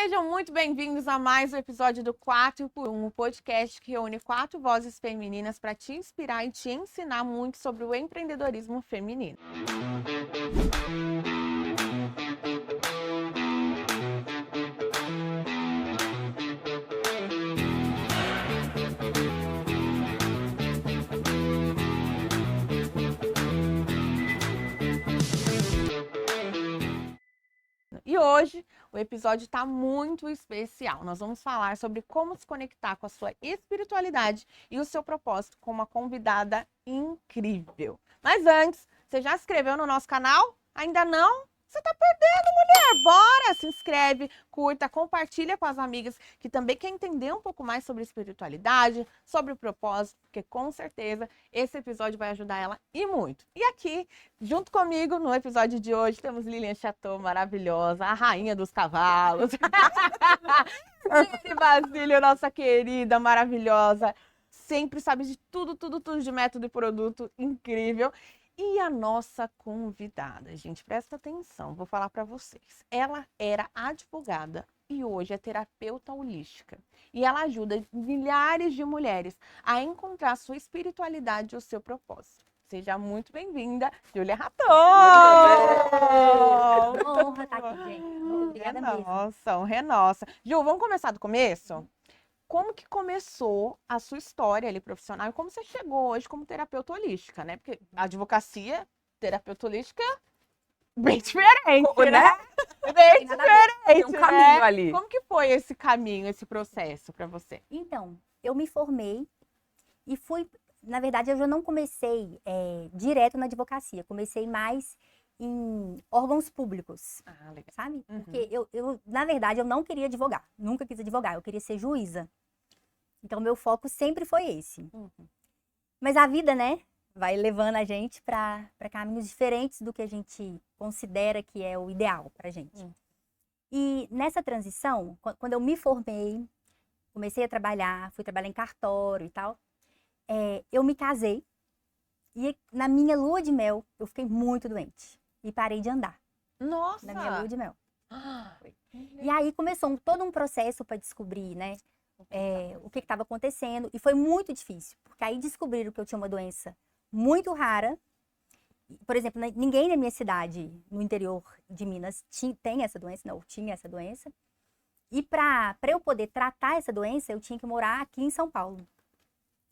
Sejam muito bem-vindos a mais um episódio do 4x1, um podcast que reúne 4 vozes femininas para te inspirar e te ensinar muito sobre o empreendedorismo feminino. E hoje o episódio está muito especial. Nós vamos falar sobre como se conectar com a sua espiritualidade e o seu propósito com uma convidada incrível. Mas antes, você já se inscreveu no nosso canal? Ainda não? Você tá perdendo, mulher! Bora! Se inscreve, curta, compartilha com as amigas que também querem entender um pouco mais sobre espiritualidade, sobre o propósito, porque com certeza esse episódio vai ajudar ela e muito. E aqui, junto comigo, no episódio de hoje, temos Lilian Chateau, maravilhosa, a rainha dos cavalos. Lili Basílio, nossa querida, maravilhosa, sempre sabe de tudo de método e produto, incrível. E a nossa convidada, gente, presta atenção, vou falar para vocês. Ela era advogada e hoje é terapeuta holística. E ela ajuda milhares de mulheres a encontrar sua espiritualidade e o seu propósito. Seja muito bem-vinda, Júlia Raton! Uma honra estar aqui, gente. Muito obrigada mesmo. Nossa, nossa. Ju, vamos começar do começo? Como que começou a sua história ali profissional e como você chegou hoje como terapeuta holística, né? Porque a advocacia, terapeuta holística, bem diferente, né? Bem diferente, Tem um caminho ali. Como que foi esse caminho, esse processo para você? Então, eu me formei e fui... Na verdade, eu já não comecei direto na advocacia. Comecei mais em órgãos públicos, Legal. sabe? Porque na verdade, eu não queria advogar. Nunca quis advogar. Eu queria ser juíza. Então, meu foco sempre foi esse. Mas a vida, né, vai levando a gente para caminhos diferentes do que a gente considera que é o ideal pra gente. E nessa transição, quando eu me formei, comecei a trabalhar, fui trabalhar em cartório e tal, eu me casei e na minha lua de mel eu fiquei muito doente e parei de andar. Nossa! Na minha lua de mel. E aí começou todo um processo para descobrir, né, o que estava acontecendo. E foi muito difícil, porque aí descobriram que eu tinha uma doença muito rara. Por exemplo, ninguém na minha cidade, no interior de Minas, tem essa doença, não, tinha essa doença. E para eu poder tratar essa doença, eu tinha que morar aqui em São Paulo.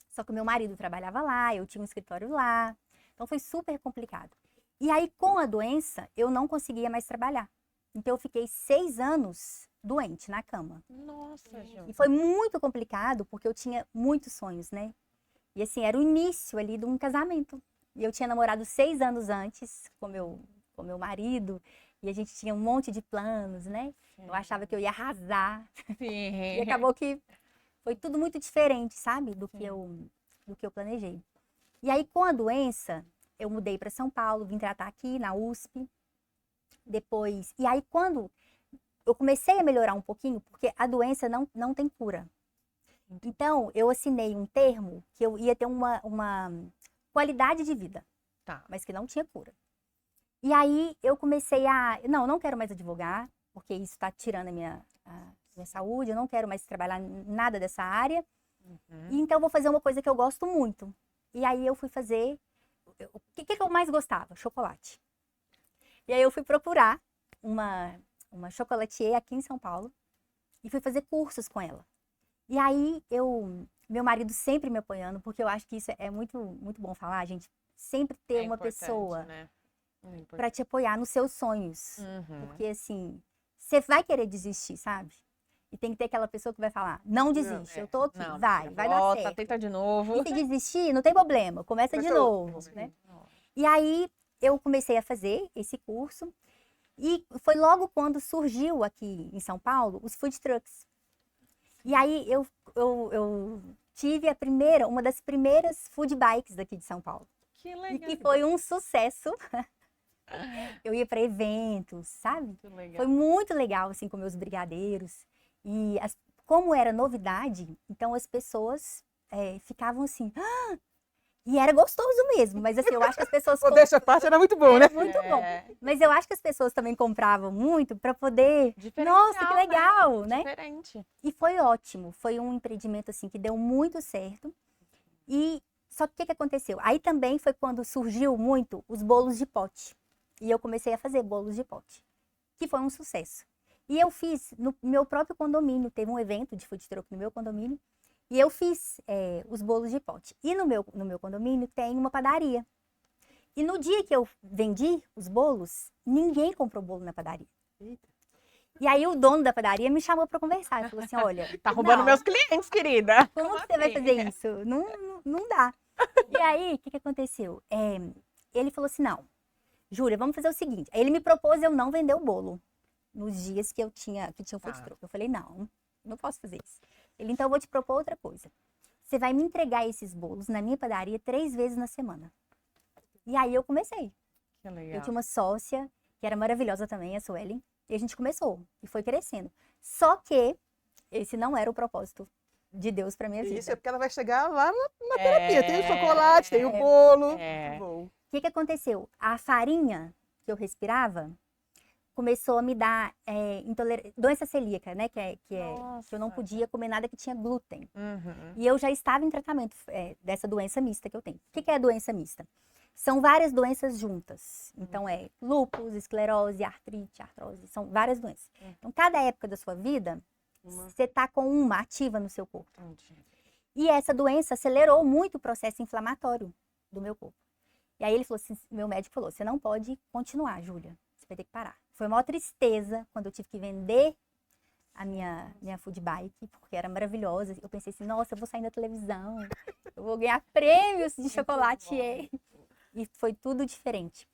Só que o meu marido trabalhava lá, eu tinha um escritório lá. Então foi super complicado. E aí, com a doença, eu não conseguia mais trabalhar. Então eu fiquei 6 anos doente na cama. Nossa, Ju. E foi muito complicado, porque eu tinha muitos sonhos, né? E assim, era o início ali de um casamento. E eu tinha namorado 6 anos antes com meu marido, e a gente tinha um monte de planos, né? Eu achava que eu ia arrasar. Sim. E acabou que foi tudo muito diferente, sabe? Do que eu planejei. E aí, com a doença, eu mudei para São Paulo, vim tratar aqui na USP. Depois, e aí quando eu comecei a melhorar um pouquinho, porque a doença não tem cura. Então, eu assinei um termo que eu ia ter uma qualidade de vida, mas que não tinha cura. E aí eu comecei não quero mais advogar, porque isso está tirando a minha saúde, eu não quero mais trabalhar nada dessa área. E então eu vou fazer uma coisa que eu gosto muito. E aí eu fui fazer, o que eu mais gostava? Chocolate. E aí eu fui procurar uma chocolatier aqui em São Paulo e fui fazer cursos com ela. E aí meu marido sempre me apoiando, porque eu acho que isso é muito, muito bom falar, gente. Sempre ter uma pessoa, né? para te apoiar nos seus sonhos. Porque assim, você vai querer desistir, sabe? E tem que ter aquela pessoa que vai falar, não desiste, eu tô aqui, vai dar certo. Tenta de novo. E se desistir, não tem problema, começa de novo, né? E aí eu comecei a fazer esse curso e foi logo quando surgiu aqui em São Paulo os food trucks. E aí eu tive uma das primeiras food bikes daqui de São Paulo. Que legal. E que foi um sucesso. Eu ia para eventos, sabe? Muito legal. Foi muito legal, assim, com meus brigadeiros. E como era novidade, então as pessoas ficavam assim... Ah! E era gostoso mesmo, mas assim, eu acho que as pessoas... Dessa parte era muito bom, né? Muito bom. Mas eu acho que as pessoas também compravam muito para poder... Diferencial, Nossa, que legal! legal, né? Diferente. E foi ótimo. Foi um empreendimento, assim, que deu muito certo. E só que o que que aconteceu? Aí também foi quando surgiu muito os bolos de pote. E eu comecei a fazer bolos de pote, que foi um sucesso. E eu fiz no meu próprio condomínio. Teve um evento de food truck no meu condomínio. E eu fiz os bolos de pote. E no meu condomínio tem uma padaria. E no dia que eu vendi os bolos, ninguém comprou bolo na padaria. E aí o dono da padaria me chamou para conversar. Ele falou assim, olha... Tá roubando não, meus clientes, querida. como que você vai fazer isso? Não dá. E aí, o que aconteceu? Ele falou assim, não, Júlia, vamos fazer o seguinte. Aí ele me propôs eu não vender o bolo nos dias que tinha o food Tá. truck. Eu falei, não posso fazer isso. Ele, então eu vou te propor outra coisa. Você vai me entregar esses bolos na minha padaria 3 vezes na semana. E aí eu comecei. Que Eu legal. tinha uma sócia, que era maravilhosa também, a Suelen, e a gente começou. E foi crescendo. Só que esse não era o propósito de Deus para minha vida. Isso é porque ela vai chegar lá na É. terapia. Tem o chocolate, tem o bolo. É. Bom. O que aconteceu? A farinha que eu respirava começou a me dar doença celíaca, né? Que eu não Nossa. podia comer nada que tinha glúten. Uhum. E eu já estava em tratamento dessa doença mista que eu tenho. O que é a doença mista? São várias doenças juntas. Então, lúpus, esclerose, artrite, artrose. São várias doenças. Então, cada época da sua vida, você está com uma ativa no seu corpo. Entendi. E essa doença acelerou muito o processo inflamatório do meu corpo. E aí ele falou assim, meu médico falou, você não pode continuar, Júlia. Você vai ter que parar. Foi uma tristeza quando eu tive que vender a minha food bike, porque era maravilhosa. Eu pensei assim, nossa, eu vou sair na televisão, eu vou ganhar prêmios de chocolate. E foi tudo diferente.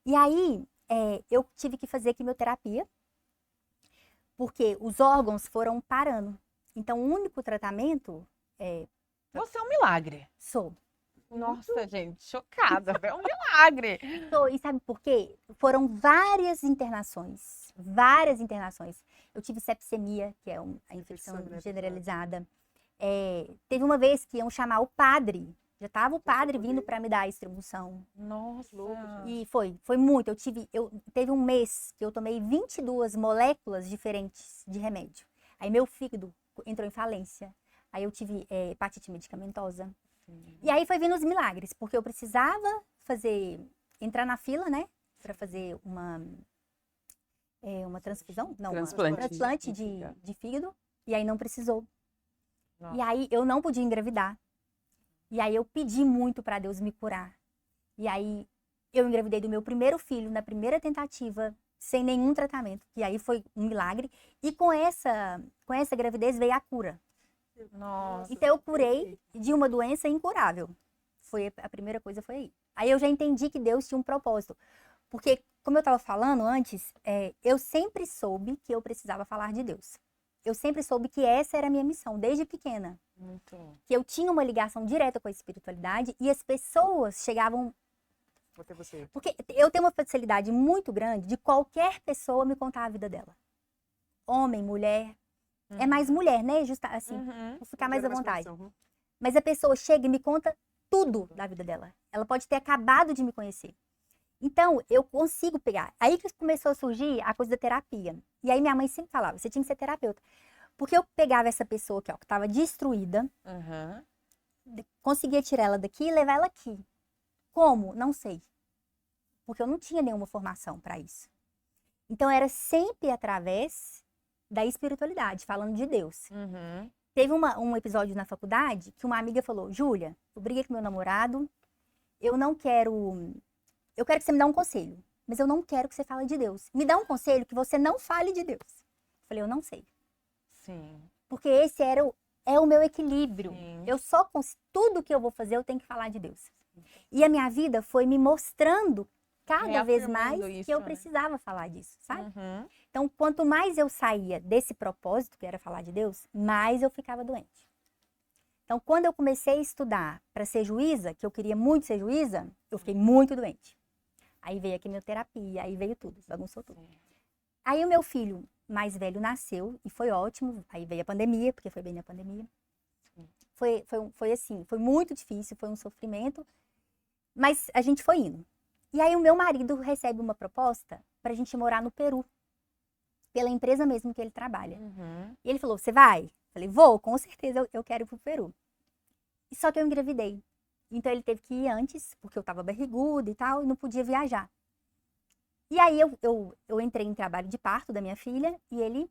E aí, eu tive que fazer quimioterapia, porque os órgãos foram parando. Então, o único tratamento Você é um milagre. sou. Nossa, gente, chocada. É um milagre. E sabe por quê? Foram várias internações. Várias internações. Eu tive sepsemia, que é a infecção Sangue, né, generalizada. Teve uma vez que iam chamar o padre. Já estava o padre vindo para me dar a distribuição. Nossa. E foi muito. Teve um mês que eu tomei 22 moléculas diferentes de remédio. Aí meu fígado entrou em falência. Aí eu tive hepatite medicamentosa. E aí foi vindo os milagres, porque eu precisava entrar na fila, né? Para fazer uma transfusão? Não, Transplante. um transplante de fígado. E aí não precisou. Nossa. E aí eu não podia engravidar. E aí eu pedi muito para Deus me curar. E aí eu engravidei do meu primeiro filho na primeira tentativa, sem nenhum tratamento. E aí foi um milagre. E com essa gravidez veio a cura. Nossa. Então eu curei de uma doença incurável. A primeira coisa foi aí. Aí eu já entendi que Deus tinha um propósito. Porque, como eu estava falando antes, eu sempre soube que eu precisava falar de Deus. Eu sempre soube que essa era a minha missão, desde pequena. Muito. Que eu tinha uma ligação direta com a espiritualidade e as pessoas chegavam... Até você. Porque eu tenho uma facilidade muito grande de qualquer pessoa me contar a vida dela. Homem, mulher. É mais mulher, né? Assim, Uhum. vou ficar mais à vontade. Conexão. Mas a pessoa chega e me conta tudo da vida dela. Ela pode ter acabado de me conhecer. Então, eu consigo pegar. Aí que começou a surgir a coisa da terapia. E aí minha mãe sempre falava, você tinha que ser terapeuta. Porque eu pegava essa pessoa aqui, ó, que estava destruída, Uhum. conseguia tirar ela daqui e levar ela aqui. Como? Não sei. Porque eu não tinha nenhuma formação para isso. Então, era sempre através da espiritualidade, falando de Deus. Uhum. Teve um episódio na faculdade que uma amiga falou, Júlia, eu briguei com meu namorado, eu quero que você me dê um conselho, mas eu não quero que você fale de Deus. Me dá um conselho que você não fale de Deus. Eu falei, eu não sei. Sim. Porque esse é o meu equilíbrio. Sim. Tudo que eu vou fazer, eu tenho que falar de Deus. E a minha vida foi me mostrando cada vez mais Reafirmando isso, que eu né? precisava falar disso, sabe? Uhum. Então, quanto mais eu saía desse propósito, que era falar de Deus, mais eu ficava doente. Então, quando eu comecei a estudar para ser juíza, que eu queria muito ser juíza, eu fiquei muito doente. Aí veio a quimioterapia, aí veio tudo, bagunçou tudo. Aí o meu filho mais velho nasceu e foi ótimo. Aí veio a pandemia, porque foi bem na pandemia. Foi assim, foi muito difícil, foi um sofrimento, mas a gente foi indo. E aí o meu marido recebe uma proposta para a gente morar no Peru. pela empresa mesmo que ele trabalha. Uhum. E ele falou, você vai? Falei, vou, com certeza eu quero ir pro Peru. E só que eu engravidei. Então ele teve que ir antes, porque eu tava barriguda e tal, e não podia viajar. E aí eu entrei em trabalho de parto da minha filha e ele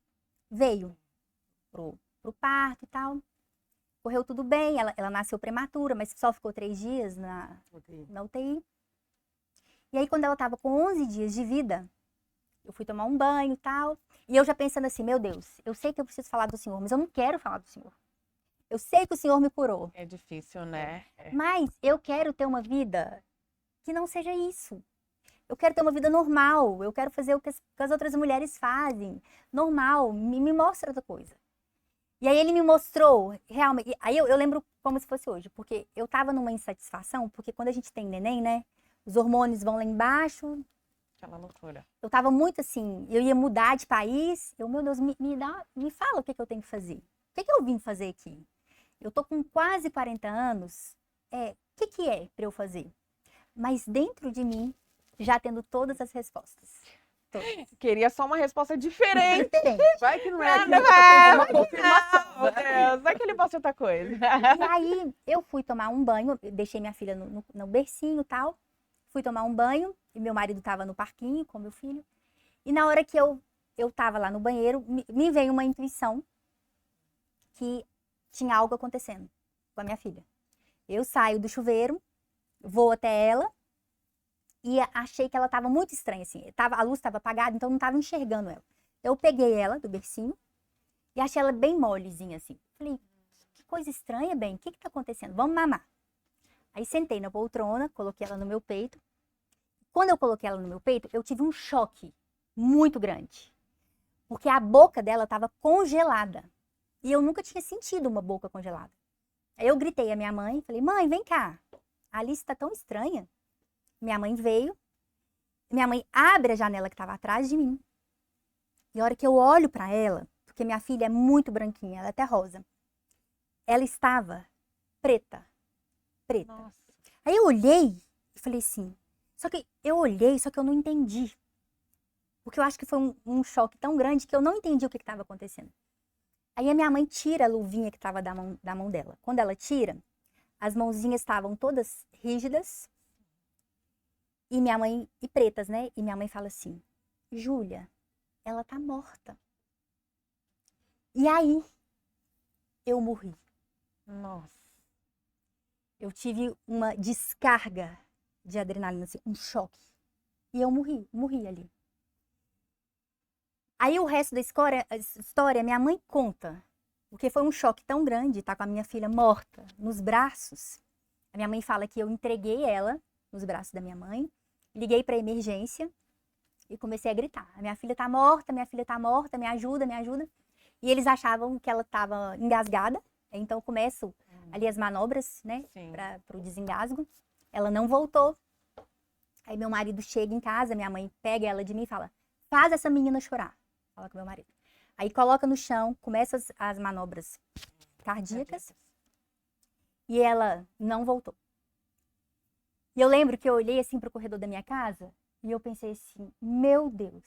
veio pro parto e tal. Correu tudo bem, ela nasceu prematura, mas só ficou 3 dias na UTI. E aí quando ela tava com 11 dias de vida, eu fui tomar um banho e tal. E eu já pensando assim, meu Deus, eu sei que eu preciso falar do Senhor, mas eu não quero falar do Senhor. Eu sei que o Senhor me curou. É difícil, né? Mas eu quero ter uma vida que não seja isso. Eu quero ter uma vida normal. Eu quero fazer o que as outras mulheres fazem. Normal. Me mostra outra coisa. E aí ele me mostrou, realmente. Aí eu lembro como se fosse hoje. Porque eu tava numa insatisfação. Porque quando a gente tem neném, né? Os hormônios vão lá embaixo. Aquela loucura. Eu tava muito assim. Eu ia mudar de país. Meu Deus, me fala o que eu tenho que fazer. O que eu vim fazer aqui? Eu tô com quase 40 anos. O que é para eu fazer? Mas dentro de mim, já tendo todas as respostas. Todas. Queria só uma resposta diferente. Vai que não é Ah, aquilo não que é, uma confirmação. Meu Deus, vai que ele possa outra coisa. E aí, eu fui tomar um banho, deixei minha filha no bercinho e tal. Fui tomar um banho, e meu marido tava no parquinho com meu filho. E na hora que eu tava lá no banheiro, me veio uma intuição que tinha algo acontecendo com a minha filha. Eu saio do chuveiro, vou até ela e achei que ela estava muito estranha, assim. A luz estava apagada, então eu não estava enxergando ela. Eu peguei ela do bercinho e achei ela bem molezinha, assim. Falei, que coisa estranha, bem, o que está acontecendo? Vamos mamar. Aí sentei na poltrona, coloquei ela no meu peito. Quando eu coloquei ela no meu peito, eu tive um choque muito grande. Porque a boca dela estava congelada. E eu nunca tinha sentido uma boca congelada. Aí eu gritei à minha mãe, falei, mãe, vem cá. A Alice está tão estranha. Minha mãe veio. Minha mãe abre a janela que estava atrás de mim. E a hora que eu olho para ela, porque minha filha é muito branquinha, ela é até rosa. Ela estava preta. Preta. Nossa. Aí eu olhei e falei assim, só que eu não entendi. Porque eu acho que foi um choque tão grande que eu não entendi o que estava acontecendo. Aí a minha mãe tira a luvinha que estava da mão dela. Quando ela tira, as mãozinhas estavam todas rígidas. E minha mãe, e pretas, né? E minha mãe fala assim, Júlia, ela tá morta. E aí, eu morri. Nossa. Eu tive uma descarga de adrenalina, assim, um choque. E eu morri ali. Aí o resto da história, minha mãe conta. Porque foi um choque tão grande estar com a minha filha morta nos braços. A minha mãe fala que eu entreguei ela nos braços da minha mãe, liguei para emergência e comecei a gritar. A minha filha tá morta, me ajuda, me ajuda. E eles achavam que ela estava engasgada. Então eu começo ali as manobras, né, para o desengasgo. Ela não voltou. Aí meu marido chega em casa, minha mãe pega ela de mim e fala, faz essa menina chorar. Fala com meu marido. Aí coloca no chão, começa as manobras cardíacas. E ela não voltou. E eu lembro que eu olhei assim para o corredor da minha casa e eu pensei assim, meu Deus,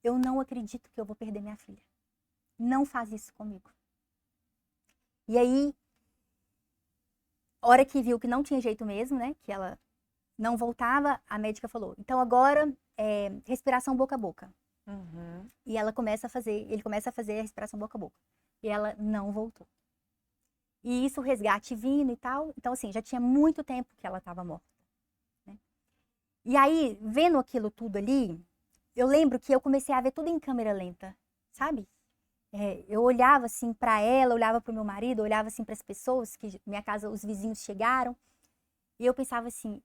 eu não acredito que eu vou perder minha filha. Não faz isso comigo. E aí, hora que viu que não tinha jeito mesmo, né, que ela não voltava, a médica falou, então agora respiração boca a boca. Uhum. E ele começa a fazer a respiração boca a boca. E ela não voltou. E isso, o resgate vindo e tal. Então, assim, já tinha muito tempo que ela estava morta. Né? E aí, vendo aquilo tudo ali, eu lembro que eu comecei a ver tudo em câmera lenta, sabe? Eu olhava assim para ela, olhava para o meu marido, olhava assim para as pessoas que minha casa, os vizinhos chegaram. E eu pensava assim,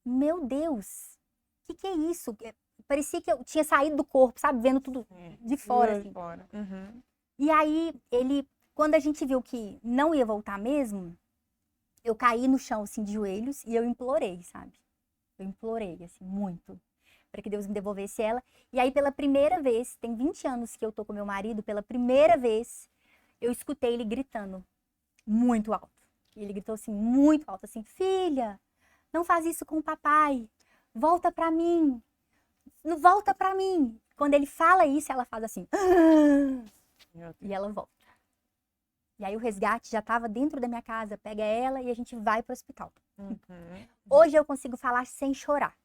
meu Deus, o que é isso? Parecia que eu tinha saído do corpo, sabe? Vendo tudo de fora, assim. Uhum. E aí, quando a gente viu que não ia voltar mesmo, eu caí no chão, assim, de joelhos, e eu implorei, sabe? Eu implorei, assim, muito, para que Deus me devolvesse ela. E aí, pela primeira vez, tem 20 anos que eu tô com meu marido, pela primeira vez, eu escutei ele gritando muito alto. E ele gritou, assim, muito alto, assim, filha, não faz isso com o papai, volta pra mim. Não volta pra mim. Quando ele fala isso, ela faz assim. Meu Deus. E ela volta. E aí o resgate já estava dentro da minha casa, pega ela e a gente vai para o hospital. Uhum. Hoje eu consigo falar sem chorar.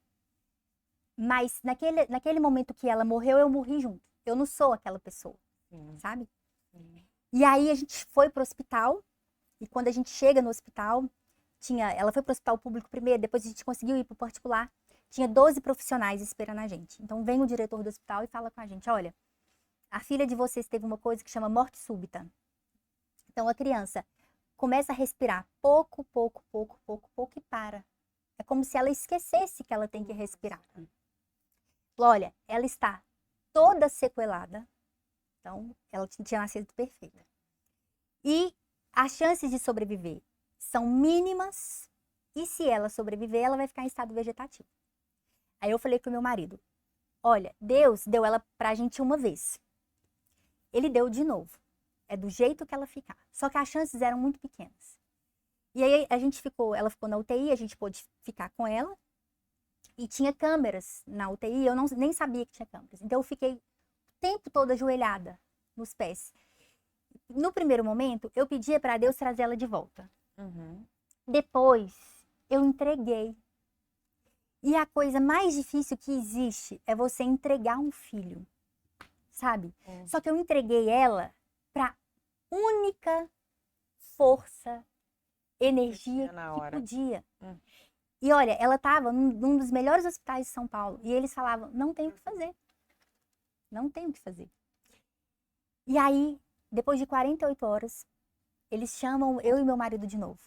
Mas naquele momento que ela morreu, eu morri junto. Eu não sou aquela pessoa, Sim. sabe? Sim. E aí a gente foi pro hospital. E quando a gente chega no hospital, ela foi pro hospital público primeiro, depois a gente conseguiu ir pro particular. Tinha 12 profissionais esperando a gente. Então vem o diretor do hospital e fala com a gente, olha, a filha de vocês teve uma coisa que chama morte súbita. Então a criança começa a respirar pouco, pouco, pouco, pouco, pouco e para. É como se ela esquecesse que ela tem que respirar. Olha, ela está toda sequelada. Então, ela tinha nascido perfeita. E as chances de sobreviver são mínimas. E se ela sobreviver, ela vai ficar em estado vegetativo. Aí eu falei pro meu marido, olha, Deus deu ela pra gente uma vez. Ele deu de novo. É do jeito que ela ficar. Só que as chances eram muito pequenas. E aí ela ficou na UTI, a gente pôde ficar com ela. E tinha câmeras na UTI, eu nem sabia que tinha câmeras. Então eu fiquei o tempo todo ajoelhada nos pés. No primeiro momento, eu pedia para Deus trazer ela de volta. Uhum. Depois, eu entreguei. E a coisa mais difícil que existe é você entregar um filho, sabe? Só que eu entreguei ela para única força, energia na que hora. podia. E olha, ela estava num dos melhores hospitais de São Paulo. E eles falavam, não tem o que fazer. Não tem o que fazer. E aí, depois de 48 horas, eles chamam eu e meu marido de novo.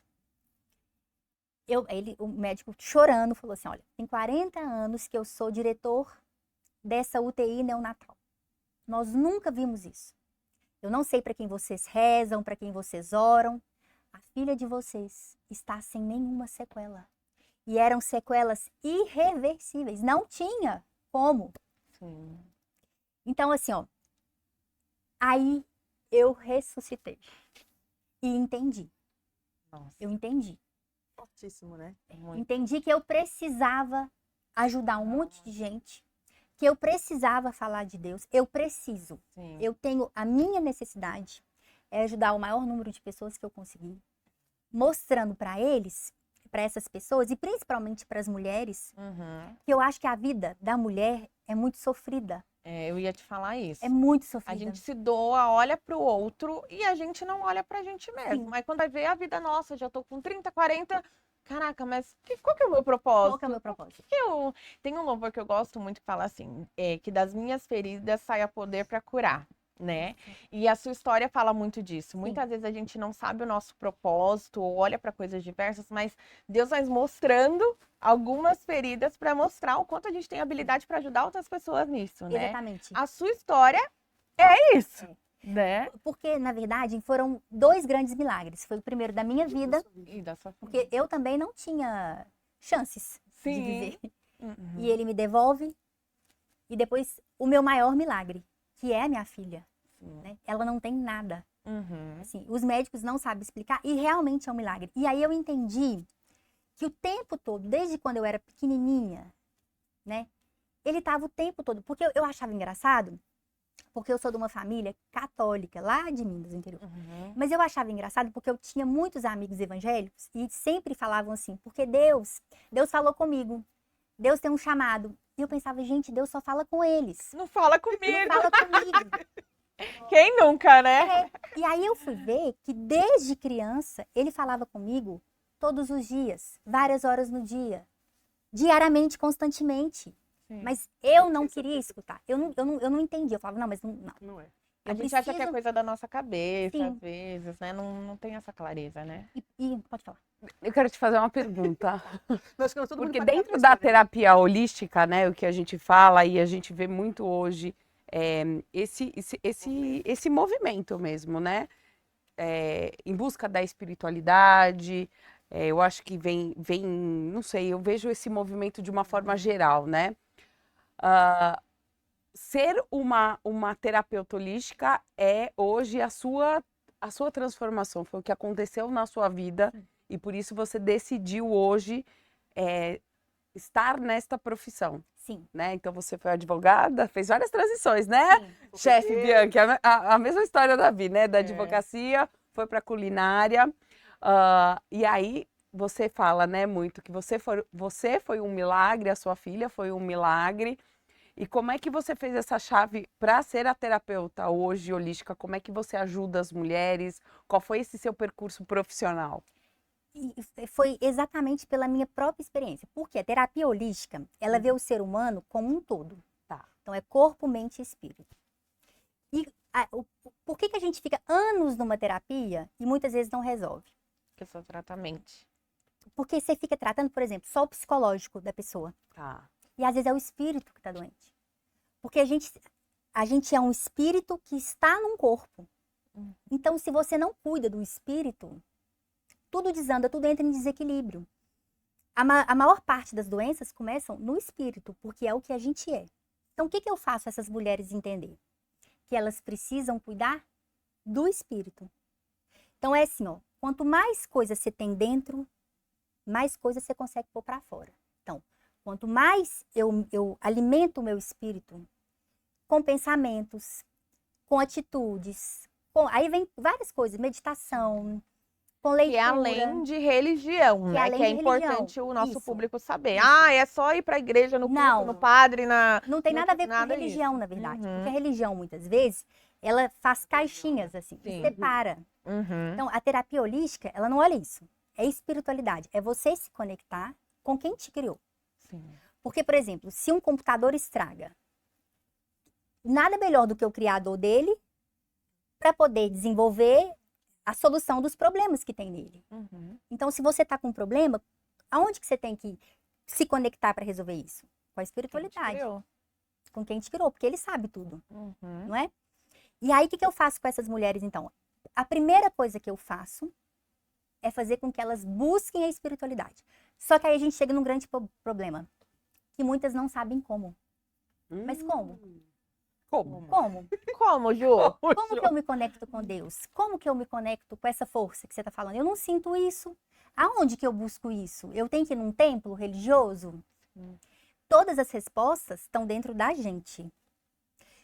O médico chorando falou assim, olha, tem 40 anos que eu sou diretor dessa UTI neonatal. Nós nunca vimos isso. Eu não sei para quem vocês rezam, para quem vocês oram. A filha de vocês está sem nenhuma sequela. E eram sequelas irreversíveis. Não tinha como. Sim. Então, assim, ó. Aí eu ressuscitei. E entendi. Nossa. Eu entendi. Fortíssimo, né? Muito. Entendi que eu precisava ajudar um monte de gente. Que eu precisava falar de Deus. Eu preciso. Sim. Eu tenho a minha necessidade. É ajudar o maior número de pessoas que eu conseguir. Mostrando para eles, para essas pessoas, e principalmente para as mulheres, Uhum. que eu acho que a vida da mulher é muito sofrida. Eu ia te falar isso. É muito A sofrida. gente se doa, olha pro outro e a gente não olha pra gente mesmo. Sim. Mas quando vai ver a vida nossa, já tô com 30, 40. Caraca, mas qual que é o meu propósito? Qual que é o meu propósito? Tem um louvor que eu gosto muito que fala assim, que das minhas feridas saia poder pra curar, né? E a sua história fala muito disso. Muitas vezes a gente não sabe o nosso propósito ou olha pra coisas diversas, mas Deus vai mostrando algumas feridas pra mostrar o quanto a gente tem habilidade pra ajudar outras pessoas nisso, né? Exatamente. A sua história é isso, né? Porque, na verdade, foram 2 grandes milagres. Foi o primeiro da minha vida, E da sua porque eu também não tinha chances de Sim. viver. Uhum. E ele me devolve. E depois, o meu maior milagre, que é a minha filha. Sim. Né? Ela não tem nada. Uhum. Assim, os médicos não sabem explicar e realmente é um milagre. E aí eu entendi que o tempo todo, desde quando eu era pequenininha, né? Ele estava o tempo todo. Porque eu achava engraçado, porque eu sou de uma família católica, lá de Minas, do interior. Uhum. Mas eu achava engraçado porque eu tinha muitos amigos evangélicos e sempre falavam assim, porque Deus falou comigo. Deus tem um chamado. E eu pensava, gente, Deus só fala com eles. Não fala Não comigo. fala comigo. Quem nunca, né? E aí eu fui ver que desde criança ele falava comigo todos os dias, várias horas no dia, diariamente, constantemente. Sim. Mas eu não queria escutar. Eu não entendi. Eu falava, não, mas não. Não é. A Eu gente acha que é preciso- coisa da nossa cabeça, Sim. às vezes, né? Não tem essa clareza, né? Pode falar. Eu quero te fazer uma pergunta. Nós ficamos todo mundo Porque com a dentro cabeça, da né? terapia holística, né, o que a gente fala e a gente vê muito hoje, esse movimento mesmo, né? Em busca da espiritualidade, eu acho que vem, não sei, eu vejo esse movimento de uma forma geral, né? Ser uma terapeuta holística é hoje a sua transformação, foi o que aconteceu na sua vida e por isso você decidiu hoje estar nesta profissão, Sim. né? Então você foi advogada, fez várias transições, né? Sim. Chefe Bianchi, a mesma história da Vi, né? Da É. advocacia, foi para culinária. E aí você fala, né, muito que você foi um milagre, a sua filha foi um milagre. E como é que você fez essa chave para ser a terapeuta hoje holística? Como é que você ajuda as mulheres? Qual foi esse seu percurso profissional? E foi exatamente pela minha própria experiência. Porque a terapia holística, ela vê o ser humano como um todo. Tá. Então, é corpo, mente e espírito. E por que a gente fica anos numa terapia e muitas vezes não resolve? Que só tratamento. Porque você fica tratando, por exemplo, só o psicológico da pessoa. Tá. E às vezes é o espírito que está doente. Porque a gente é um espírito que está num corpo. Então, se você não cuida do espírito, tudo desanda, tudo entra em desequilíbrio. A maior parte das doenças começam no espírito, porque é o que a gente é. Então, o que eu faço essas mulheres entender? Que elas precisam cuidar do espírito. Então, é assim, ó, quanto mais coisas você tem dentro, mais coisas você consegue pôr para fora. Então, quanto mais eu alimento o meu espírito com pensamentos, com atitudes, aí vem várias coisas, meditação, com leitura. Que é além de religião, né? além Que é de importante religião. o nosso Isso. público saber. Isso. Ah, é só ir pra igreja, no culto, Não. no padre, Não tem não nada a ver tem nada com religião, isso. na verdade. Uhum. Porque a religião, muitas vezes, ela faz caixinhas, assim, e Sim. separa. Uhum. Então, a terapia holística, ela não olha isso. É espiritualidade. É você se conectar com quem te criou. Sim. Porque, por exemplo, se um computador estraga, nada melhor do que o criador dele para poder desenvolver a solução dos problemas que tem nele. Uhum. Então, se você está com um problema, aonde que você tem que se conectar para resolver isso? Com a espiritualidade, Criou. com quem te criou, porque ele sabe tudo, Uhum. não é? E aí, o que eu faço com essas mulheres, então? A primeira coisa que eu faço é fazer com que elas busquem a espiritualidade. Só que aí a gente chega num grande problema, que muitas não sabem como. Mas como? Como? Como? Como, Ju? Como que eu me conecto com Deus? Como que eu me conecto com essa força que você está falando? Eu não sinto isso. Aonde que eu busco isso? Eu tenho que ir num templo religioso? Todas as respostas estão dentro da gente.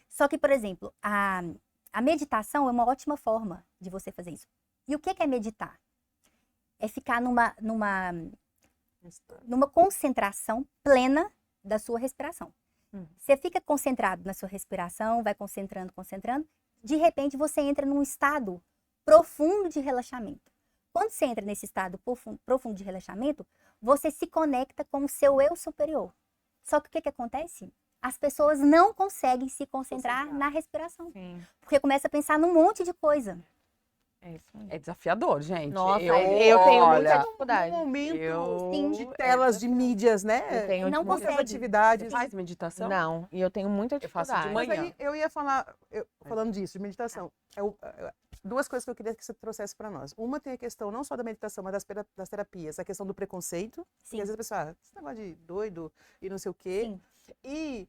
Só que, por exemplo, a meditação é uma ótima forma de você fazer isso. E o que é meditar? É ficar numa concentração plena da sua respiração. Você fica concentrado na sua respiração, vai concentrando, de repente você entra num estado profundo de relaxamento. Quando você entra nesse estado profundo de relaxamento, você se conecta com o seu eu superior. Só que o que acontece? As pessoas não conseguem se concentrar na respiração, Sim. porque começa a pensar num monte de coisa. É isso aí. É desafiador, gente. Nossa, eu tenho muita olha, dificuldade. Um momento eu- de telas, de mídias, né? Eu tenho Não Muitas consegue. atividades. Faz meditação? Não, e eu tenho muita Eu faço dificuldade. de Mas manhã. aí eu ia falar, falando disso, de meditação. Duas coisas que eu queria que você trouxesse para nós. Uma tem a questão não só da meditação, mas das terapias. A questão do preconceito. Porque Sim. às vezes a pessoa, esse negócio de doido e não sei o quê. Sim. E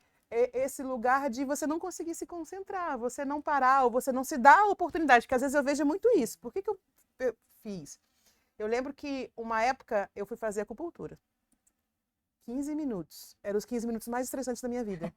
esse lugar de você não conseguir se concentrar, você não parar, ou você não se dá a oportunidade. Porque às vezes eu vejo muito isso. Por que eu fiz? Eu lembro que uma época eu fui fazer acupuntura. 15 minutos. Eram os 15 minutos mais estressantes da minha vida.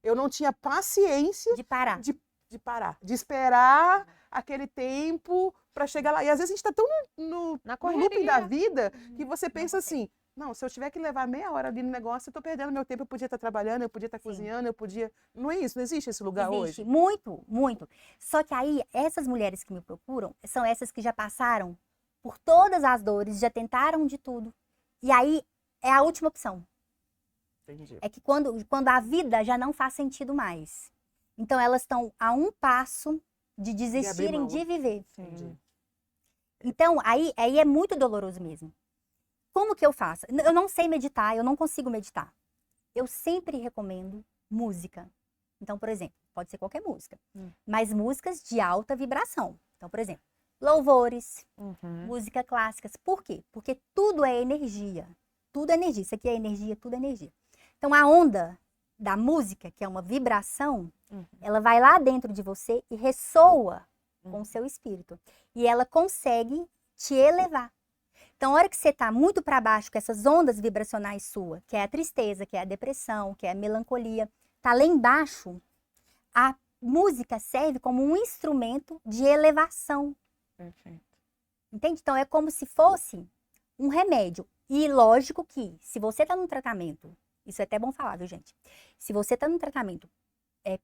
Eu não tinha paciência De parar. de parar, de esperar aquele tempo para chegar lá. E às vezes a gente está tão Na no looping correria. da vida que você pensa assim, não, se eu tiver que levar meia hora ali no negócio, eu estou perdendo meu tempo, eu podia estar trabalhando, eu podia estar Sim. cozinhando, eu podia... Não é isso, não existe esse lugar Existe. hoje. Muito, muito. Só que aí, essas mulheres que me procuram, são essas que já passaram por todas as dores, já tentaram de tudo. E aí, é a última opção. Entendi. É que quando a vida já não faz sentido mais. Então, elas estão a um passo de desistirem mão. de viver. Entendi. Então, aí é muito doloroso mesmo. Como que eu faço? Eu não sei meditar, eu não consigo meditar. Eu sempre recomendo música. Então, por exemplo, pode ser qualquer música, mas músicas de alta vibração. Então, por exemplo, louvores, Uhum. música clássicas. Por quê? Porque tudo é energia. Tudo é energia. Isso aqui é energia, tudo é energia. Então, a onda da música, que é uma vibração, ela vai lá dentro de você e ressoa com o seu espírito. E ela consegue te elevar. Então, a hora que você tá muito para baixo, com essas ondas vibracionais sua, que é a tristeza, que é a depressão, que é a melancolia, tá lá embaixo, a música serve como um instrumento de elevação. Perfeito. Entende? Então, é como se fosse um remédio. E lógico que, se você tá num tratamento, isso é até bom falar, viu, gente? Se você tá num tratamento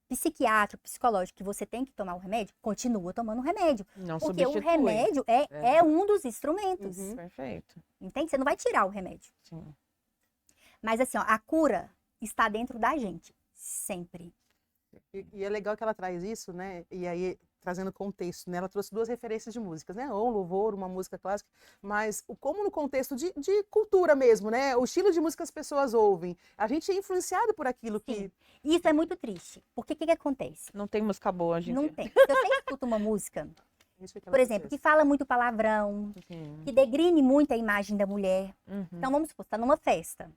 psiquiátrico, psicológico, que você tem que tomar o remédio, continua tomando o remédio. Não Porque o substitui. remédio é um dos instrumentos. Perfeito. Entende? Você não vai tirar o remédio. Sim. Mas assim, ó, a cura está dentro da gente. Sempre. E é legal que ela traz isso, né? E aí, trazendo contexto, né? Ela trouxe 2 referências de músicas, né? Ou louvor, uma música clássica, mas como no contexto de cultura mesmo, né? O estilo de música que as pessoas ouvem. A gente é influenciado por aquilo que... Sim. Isso é muito triste. Porque o que acontece? Não tem música boa, gente. Não tem. Se você escuta uma música, Isso que ela por exemplo, que fala muito palavrão, Sim. que degrine muito a imagem da mulher. Uhum. Então, vamos supor, você tá numa festa.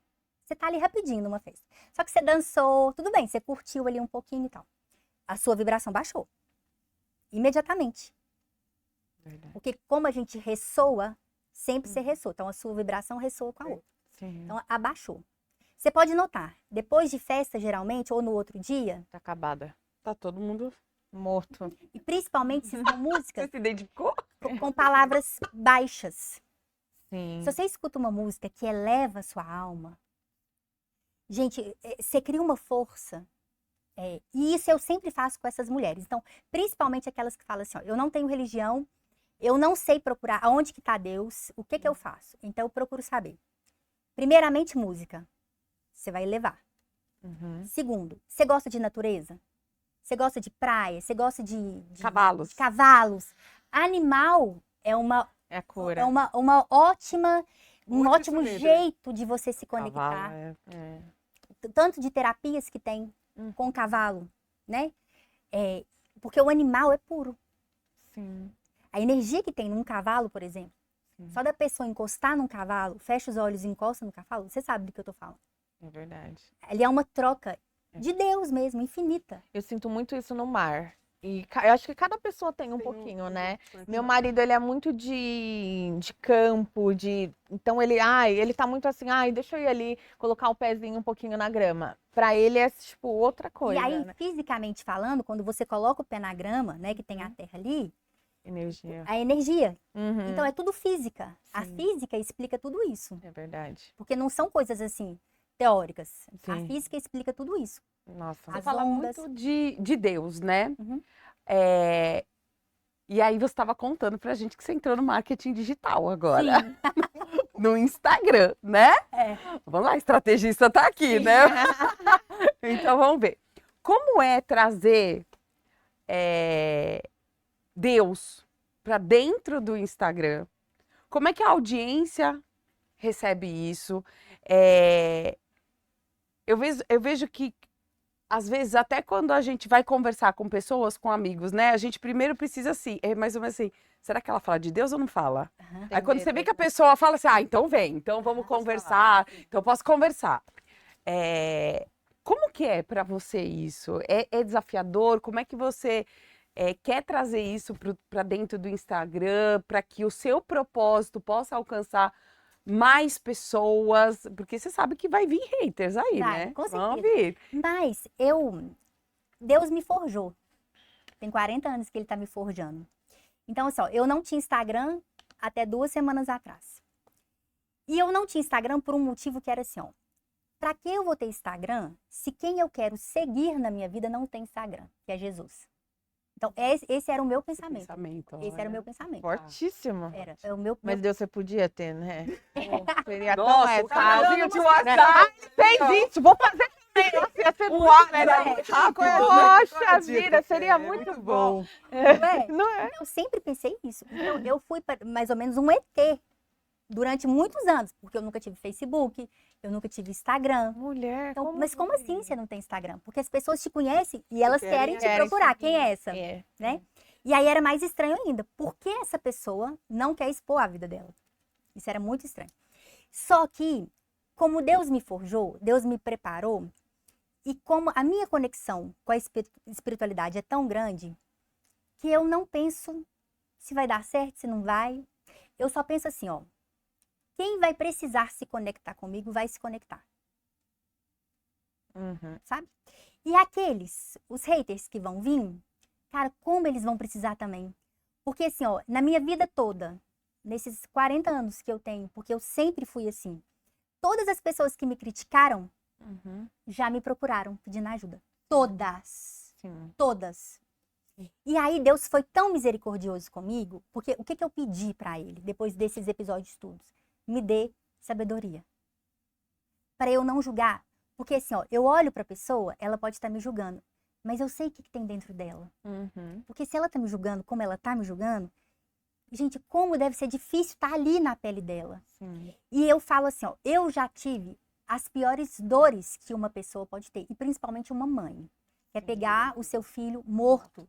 Você tá ali rapidinho numa festa. Só que você dançou, tudo bem, você curtiu ali um pouquinho e tal. A sua vibração baixou. Imediatamente. Verdade. Porque como a gente ressoa, sempre você ressoa. Então, a sua vibração ressoa com a outra. Sim. Então, abaixou. Você pode notar, depois de festa, geralmente, ou no outro dia, Tá acabada. Tá todo mundo. Morto. e principalmente se são Você músicas se identificou? com palavras baixas. Sim. Se você escuta uma música que eleva a sua alma, gente, você cria uma força. E isso eu sempre faço com essas mulheres. Então, principalmente aquelas que falam assim, ó, eu não tenho religião, eu não sei procurar aonde que está Deus, o que que eu faço? Então, eu procuro saber. Primeiramente, música. Você vai elevar. Uhum. Segundo, você gosta de natureza? Você gosta de praia? Você gosta de Cavalos. de cavalos? Animal é uma É a cura. É uma ótima, um Muito ótimo instrumento, né? jeito de você se Cavalo, conectar. É. Tanto de terapias que tem Hum. com o cavalo, né? Porque o animal é puro. Sim. A energia que tem num cavalo, por exemplo, só da pessoa encostar num cavalo, fecha os olhos e encosta no cavalo, você sabe do que eu tô falando. É verdade. Ali é uma troca de Deus mesmo, infinita. Eu sinto muito isso no mar. E eu acho que cada pessoa tem um Tem pouquinho, né? um- Meu marido, ele é muito de campo, então ele tá muito assim, deixa eu ir ali colocar o pezinho um pouquinho na grama. Pra ele é tipo outra coisa, E aí, né? fisicamente falando, quando você coloca o pé na grama, né, que tem a terra ali, Energia. a energia. Uhum. Então é tudo física. A Sim. física explica tudo isso. É verdade. Porque não são coisas assim teóricas. A Sim. física explica tudo isso. Nossa. As Você fala ondas. muito de Deus, né? Uhum. E aí você estava contando pra gente que você entrou no marketing digital agora. Sim. No Instagram, né? É. Vamos lá, a estrategista tá aqui, né? Então vamos ver. Como é trazer Deus para dentro do Instagram? Como é que a audiência recebe isso? Eu vejo que, às vezes, até quando a gente vai conversar com pessoas, com amigos, né? A gente primeiro precisa, assim, mais ou menos assim, será que ela fala de Deus ou não fala? Aham. Aí quando você vê que a pessoa fala assim, então vem, então vamos conversar, então eu posso conversar. Como que é para você isso? É desafiador? Como é que você quer trazer isso para dentro do Instagram, para que o seu propósito possa alcançar mais pessoas? Porque você sabe que vai vir haters aí, Vai, né? com Vão certeza. vir. Mas Deus me forjou. Tem 40 anos que ele tá me forjando. Então, assim, ó, eu não tinha Instagram até 2 semanas atrás. E eu não tinha Instagram por um motivo que era assim, ó. Pra que eu vou ter Instagram se quem eu quero seguir na minha vida não tem Instagram, que é Jesus? Então, esse era o meu pensamento. Esse era o meu pensamento. Fortíssimo. Era. É o meu, Mas Deus, você podia ter, né? Seria tão Nossa, o essa. casinho de Né? WhatsApp. Fez isso, vou fazer também. Nossa, ia ser muito rápido, Poxa né? vida, seria É, muito bom. não é? Não é? Eu sempre pensei isso. Então, eu fui mais ou menos um ET durante muitos anos, porque eu nunca tive Facebook, eu nunca tive Instagram. Mulher, Então, mas como assim você não tem Instagram? Porque as pessoas te conhecem e elas querem te querem procurar. Quem é seguir. essa? É. Né? E aí era mais estranho ainda. Por que essa pessoa não quer expor a vida dela? Isso era muito estranho. Só que, como Deus me forjou, Deus me preparou, e como a minha conexão com a espiritualidade é tão grande, que eu não penso se vai dar certo, se não vai. Eu só penso assim, ó. Quem vai precisar se conectar comigo vai se conectar, Uhum. sabe? E aqueles, os haters que vão vir, cara, como eles vão precisar também? Porque assim, ó, na minha vida toda, nesses 40 anos que eu tenho, porque eu sempre fui assim, todas as pessoas que me criticaram Uhum. já me procuraram pedindo ajuda. Todas. Sim. Todas. E aí Deus foi tão misericordioso comigo, porque o que que eu pedi pra ele depois desses episódios todos? Me dê sabedoria. Pra eu não julgar. Porque assim, ó, eu olho pra pessoa, ela pode estar me julgando, mas eu sei o que que tem dentro dela. Uhum. Porque se ela tá me julgando como ela tá me julgando, gente, como deve ser difícil estar ali na pele dela. Sim. E eu falo assim, ó, eu já tive as piores dores que uma pessoa pode ter, e principalmente uma mãe, que é pegar o seu filho morto.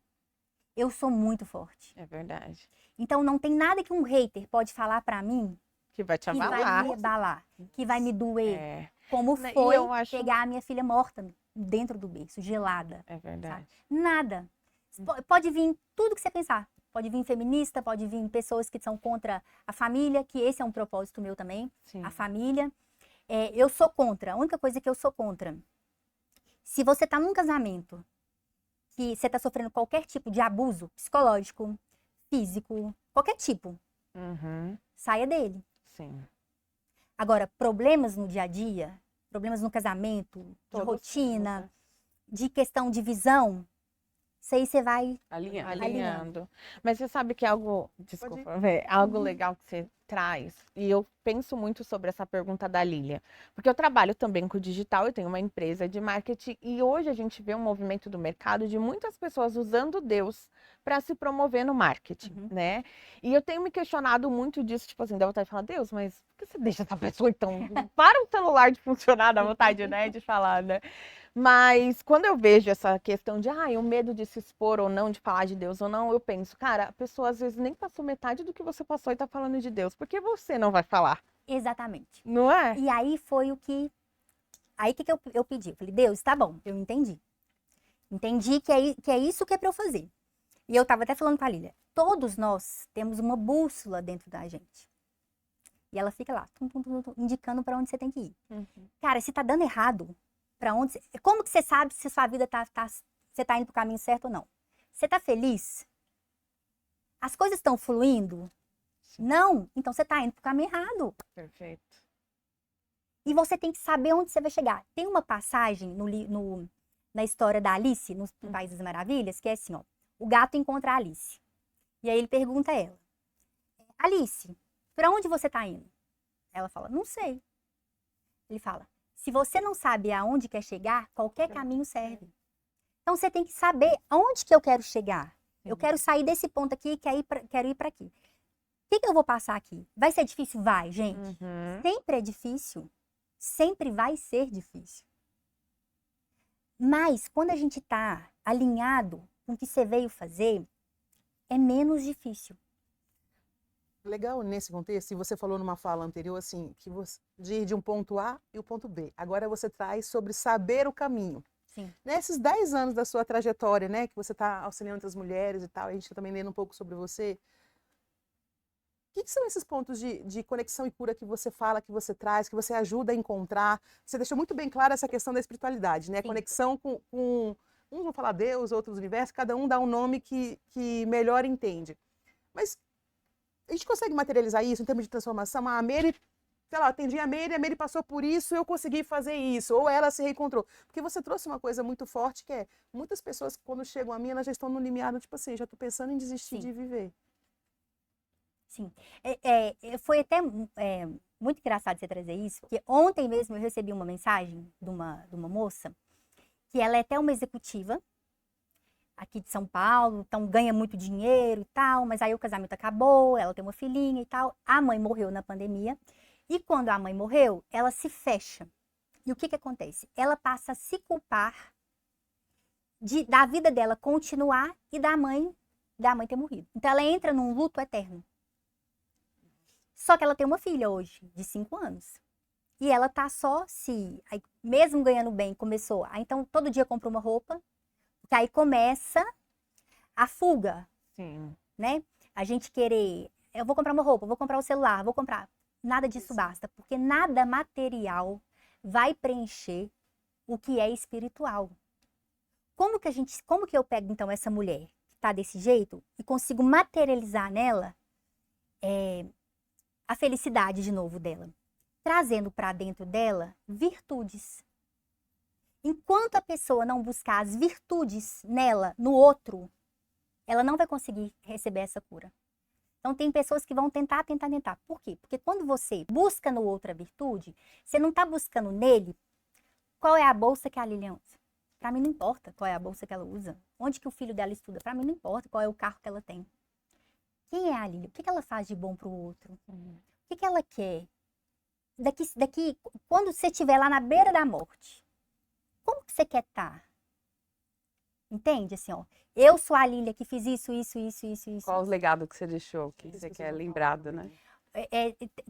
Eu sou muito forte. É verdade. Então não tem nada que um hater pode falar pra mim Que vai te que vai abalar. me abalar, que vai me doer, É, como Né, e foi eu acho- pegar a minha filha morta dentro do berço, gelada. é verdade. Nada. Pode vir tudo que você pensar. Pode vir feminista, pode vir pessoas que são contra a família, que esse é um propósito meu também, Sim. a família. Eu sou contra, a única coisa que eu sou contra. Se você tá num casamento que você tá sofrendo qualquer tipo de abuso psicológico, físico, qualquer tipo, Uhum. saia dele. Sim. Agora, problemas no dia a dia, problemas no casamento, de Todos rotina, de questão de visão, isso aí você vai Alinhando. Mas você sabe que é algo, desculpa, ir. algo legal que você traz, e eu penso muito sobre essa pergunta da Lília, porque eu trabalho também com digital, eu tenho uma empresa de marketing, e hoje a gente vê um movimento do mercado de muitas pessoas usando Deus para se promover no marketing, Uhum. né? E eu tenho me questionado muito disso, tipo assim, dá vontade de falar, Deus, mas por que você deixa essa pessoa então? Para o celular de funcionar, dá vontade, né, de falar, né? Mas quando eu vejo essa questão de, o medo de se expor ou não, de falar de Deus ou não, eu penso, cara, a pessoa às vezes nem passou metade do que você passou e tá falando de Deus. Por que você não vai falar? exatamente. Não é? E aí foi o que. Aí o que eu pedi? Eu falei, Deus, tá bom, eu entendi. Entendi que é isso que é pra eu fazer. E eu tava até falando com a Lília, todos nós temos uma bússola dentro da gente. E ela fica lá, tum, tum, tum, tum, indicando pra onde você tem que ir. Uhum. Cara, se tá dando errado, pra onde. Como que você sabe se sua vida você tá indo pro caminho certo ou não? Você tá feliz? As coisas estão fluindo? Sim. Não? Então você tá indo pro caminho errado. Perfeito. E você tem que saber onde você vai chegar. Tem uma passagem na história da Alice, no País das Maravilhas, que é assim, ó. O gato encontra a Alice. E aí ele pergunta a ela, Alice, pra onde você tá indo? Ela fala, não sei. Ele fala, se você não sabe aonde quer chegar, qualquer caminho serve. Então você tem que saber aonde que eu quero chegar. Eu quero sair desse ponto aqui, quero ir para aqui. O que eu vou passar aqui? Vai ser difícil? Vai, gente. Uhum. Sempre é difícil. Sempre vai ser difícil. Mas quando a gente tá alinhado com o que você veio fazer, é menos difícil. Legal nesse contexto, e você falou numa fala anterior assim, que você de ir de um ponto A e o ponto B. Agora você traz sobre saber o caminho. Sim. Nesses 10 anos da sua trajetória, né, que você está auxiliando outras mulheres e tal, a gente está também lendo um pouco sobre você. O que são esses pontos de conexão e cura que você fala, que você traz, que você ajuda a encontrar? Você deixou muito bem clara essa questão da espiritualidade, né? Sim. Conexão com uns vão falar Deus, outros universo, cada um dá um nome que melhor entende. Mas a gente consegue materializar isso em termos de transformação? A Mary, sei lá, atendi a Mary passou por isso, eu consegui fazer isso, ou ela se reencontrou. Porque você trouxe uma coisa muito forte, que é, muitas pessoas, quando chegam a mim, elas já estão no limiar, tipo assim, já estou pensando em desistir Sim. de viver. Sim. Foi até muito engraçado você trazer isso, porque ontem mesmo eu recebi uma mensagem de uma moça, que ela é até uma executiva, aqui de São Paulo, então ganha muito dinheiro e tal, mas aí o casamento acabou, ela tem uma filhinha e tal, a mãe morreu na pandemia, e quando a mãe morreu, ela se fecha. E o que acontece? Ela passa a se culpar da vida dela continuar e da mãe ter morrido. Então ela entra num luto eterno. Só que ela tem uma filha hoje, de 5 anos. E ela tá só aí, mesmo ganhando bem, começou. Então todo dia compra uma roupa, porque aí começa a fuga, Sim. né? A gente querer, eu vou comprar uma roupa, vou comprar o celular, vou comprar. nada disso basta, porque nada material vai preencher o que é espiritual. Como que eu pego então essa mulher que tá desse jeito e consigo materializar nela a felicidade de novo dela, trazendo para dentro dela virtudes. Enquanto a pessoa não buscar as virtudes nela, no outro, ela não vai conseguir receber essa cura. Então, tem pessoas que vão tentar. Por quê? Porque quando você busca no outro a virtude, você não está buscando nele qual é a bolsa que a Lilian usa. Para mim não importa qual é a bolsa que ela usa. Onde que o filho dela estuda. Para mim não importa qual é o carro que ela tem. Quem é a Lilian? O que ela faz de bom para o outro? O que ela quer? Daqui, quando você estiver lá na beira da morte, como que você quer estar? Entende? Assim, ó. Eu sou a Lília que fiz isso. Qual o legado que você deixou, que você quer lembrado, né?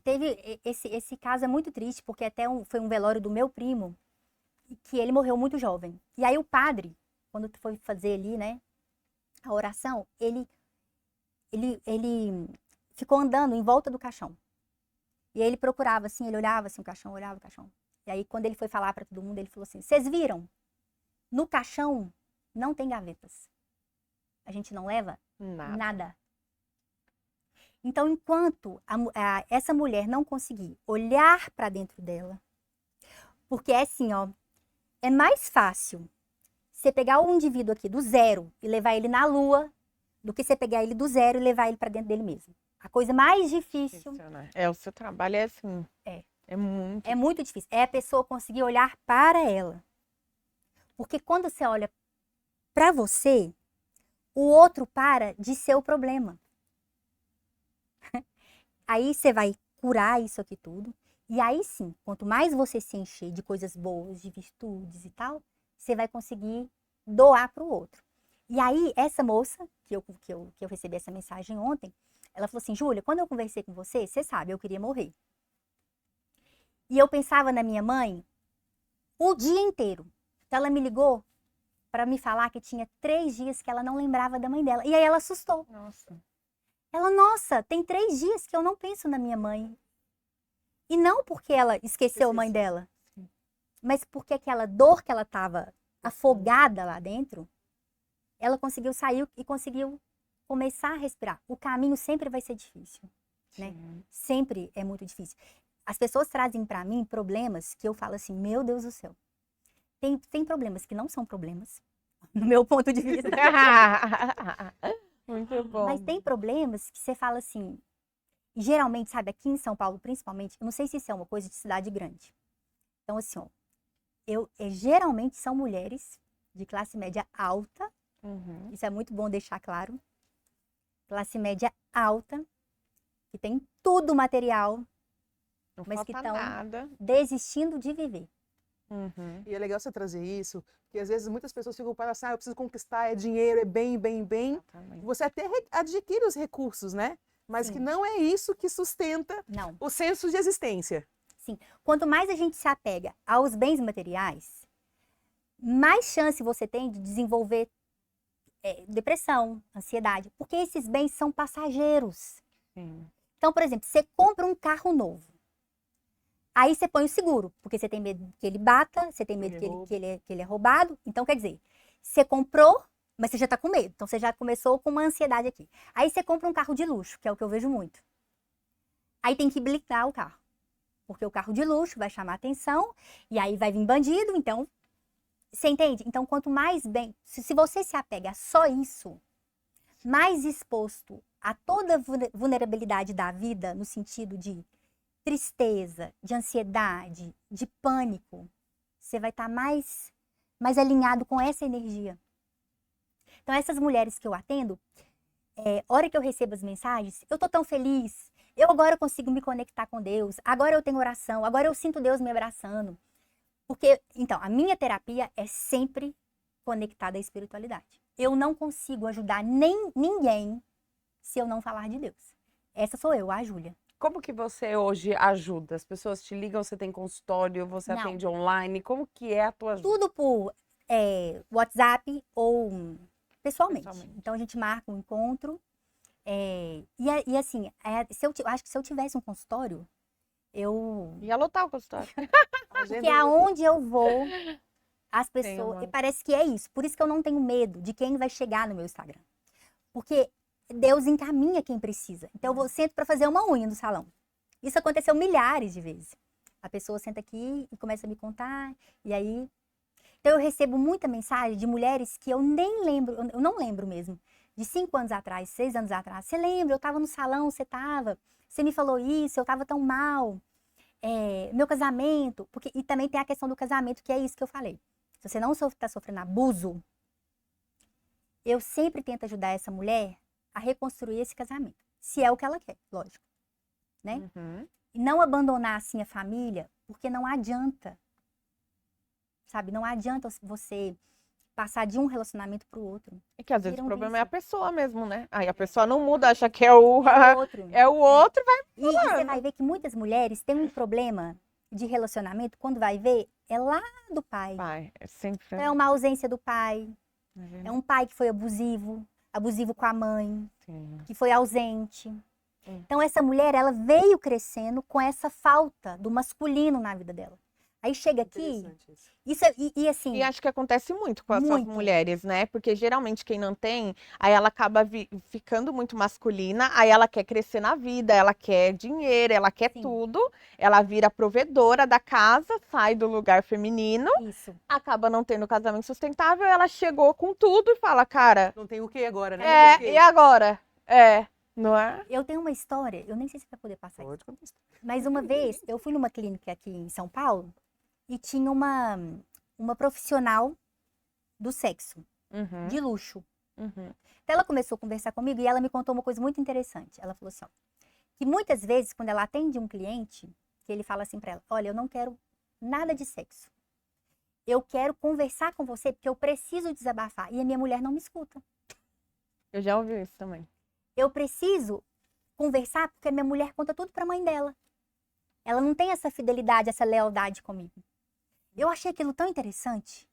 Teve esse caso é muito triste, porque até foi um velório do meu primo, que ele morreu muito jovem. E aí o padre, quando foi fazer ali, né, a oração, ele ficou andando em volta do caixão. E aí ele procurava assim, ele olhava assim o caixão, olhava o caixão. E aí quando ele foi falar para todo mundo, ele falou assim: "Vocês viram? No caixão não tem gavetas. A gente não leva nada." Então, enquanto essa mulher não conseguir olhar para dentro dela, porque é assim, ó, é mais fácil você pegar um indivíduo aqui do zero e levar ele na lua, do que você pegar ele do zero e levar ele para dentro dele mesmo. A coisa mais difícil O seu trabalho é assim. É muito. é muito difícil. É a pessoa conseguir olhar para ela. Porque quando você olha para você, o outro para de ser o problema. Aí você vai curar isso aqui tudo. E aí sim, quanto mais você se encher de coisas boas, de virtudes e tal, você vai conseguir doar para o outro. E aí, essa moça, que eu recebi essa mensagem ontem, ela falou assim: "Júlia, quando eu conversei com você, você sabe, eu queria morrer. E eu pensava na minha mãe o dia inteiro." Então ela me ligou para me falar que tinha 3 dias que ela não lembrava da mãe dela. E aí ela assustou. Nossa. Ela, nossa, tem 3 dias que eu não penso na minha mãe. E não porque ela esqueceu a mãe dela, mas porque aquela dor que ela estava afogada lá dentro, ela conseguiu sair e conseguiu começar a respirar. O caminho sempre vai ser difícil, né? Sempre é muito difícil. As pessoas trazem para mim problemas que eu falo assim: meu Deus do céu. Tem problemas que não são problemas, no meu ponto de vista. Muito bom. Mas tem problemas que você fala assim, geralmente, sabe, aqui em São Paulo principalmente, eu não sei se isso é uma coisa de cidade grande. Então, assim, ó, geralmente são mulheres de classe média alta, isso é muito bom deixar claro, classe média alta, que tem tudo material, Não mas que falta estão nada. desistindo de viver. E é legal você trazer isso, porque às vezes muitas pessoas ficam para assim: eu preciso conquistar, é dinheiro, é bem. Exatamente. Você até adquire os recursos, né? Mas Sim. que não é isso que sustenta Não. o senso de existência. Sim. Quanto mais a gente se apega aos bens materiais, mais chance você tem de desenvolver depressão, ansiedade, porque esses bens são passageiros. Sim. Então, por exemplo, você compra um carro novo. Aí você põe o seguro, porque você tem medo que ele bata, você tem medo que ele é roubado. Então, quer dizer, você comprou, mas você já está com medo. Então, você já começou com uma ansiedade aqui. Aí você compra um carro de luxo, que é o que eu vejo muito. Aí tem que blindar o carro. Porque o carro de luxo vai chamar atenção, e aí vai vir bandido, então... Você entende? Então, quanto mais bem... Se você se apega a só isso, mais exposto a toda vulnerabilidade da vida, no sentido de tristeza, de ansiedade, de pânico, você vai estar mais alinhado com essa energia. Então, essas mulheres que eu atendo, hora que eu recebo as mensagens, eu tô tão feliz, eu agora consigo me conectar com Deus, agora eu tenho oração, agora eu sinto Deus me abraçando. Porque, então, a minha terapia é sempre conectada à espiritualidade. Eu não consigo ajudar ninguém se eu não falar de Deus. Essa sou eu, a Júlia. Como que você hoje ajuda? As pessoas te ligam, você tem consultório, você Não. atende online? Como que é a tua ajuda? Tudo por WhatsApp ou pessoalmente. Então, a gente marca um encontro. E assim, acho que se eu tivesse um consultório, Eu Ia lotar o consultório. Porque aonde eu vou, as Tem pessoas. uma- E parece que é isso. Por isso que eu não tenho medo de quem vai chegar no meu Instagram. Porque Deus encaminha quem precisa. Então eu vou sento para fazer uma unha no salão. Isso aconteceu milhares de vezes. A pessoa senta aqui e começa a me contar, e aí. Então eu recebo muita mensagem de mulheres que eu nem lembro, eu não lembro mesmo. De 5 anos atrás, 6 anos atrás. Você lembra? Eu estava no salão, você estava. Você me falou isso, eu estava tão mal. Meu casamento, porque, e também tem a questão do casamento, que é isso que eu falei. Se você não está sofrendo abuso, eu sempre tento ajudar essa mulher a reconstruir esse casamento. Se é o que ela quer, lógico. Né? Uhum. E não abandonar assim a família, porque não adianta. Sabe? Não adianta você passar de um relacionamento para o outro. E que às vezes Vira o um problema é a vício. pessoa mesmo, né? Aí a pessoa não muda, acha que é o, É o outro. é o outro, vai. E você vai ver que muitas mulheres têm um problema de relacionamento, quando vai ver, é lá do pai. Vai, é sempre. Então, é uma ausência do pai, É é um pai que foi abusivo, abusivo com a mãe, Sim. que foi ausente. Sim. Então, essa mulher, ela veio crescendo com essa falta do masculino na vida dela. Aí chega aqui, isso e assim, E acho que acontece muito com essas Muito. mulheres, né? Porque geralmente quem não tem, aí ela acaba ficando muito masculina, aí ela quer crescer na vida, ela quer dinheiro, ela quer Sim. tudo, ela vira provedora da casa, sai do lugar feminino, isso. acaba não tendo casamento sustentável, ela chegou com tudo e fala, cara, Não tem o que agora, né? Não tem o quê. e agora? Não é? Eu tenho uma história, eu nem sei se vai poder passar isso. Pode contestar. Mas uma vez, eu fui numa clínica aqui em São Paulo e tinha uma profissional do sexo, Uhum, de luxo. uhum. Então ela começou a conversar comigo e ela me contou uma coisa muito interessante. Ela falou assim, ó, que muitas vezes quando ela atende um cliente, que ele fala assim pra ela, olha, eu não quero nada de sexo. Eu quero conversar com você porque eu preciso desabafar. E a minha mulher não me escuta. Eu já ouvi isso também. Eu preciso conversar porque a minha mulher conta tudo pra mãe dela. Ela não tem essa fidelidade, essa lealdade comigo. Eu achei aquilo tão interessante.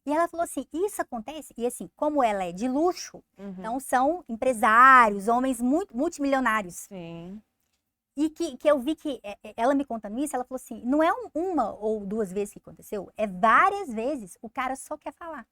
E ela falou assim, isso acontece, e assim, como ela é de luxo, Uhum. então são empresários, homens muito multimilionários. Sim. E que eu vi que ela me contando isso, ela falou assim, não é uma ou duas vezes que aconteceu, é várias vezes, o cara só quer falar.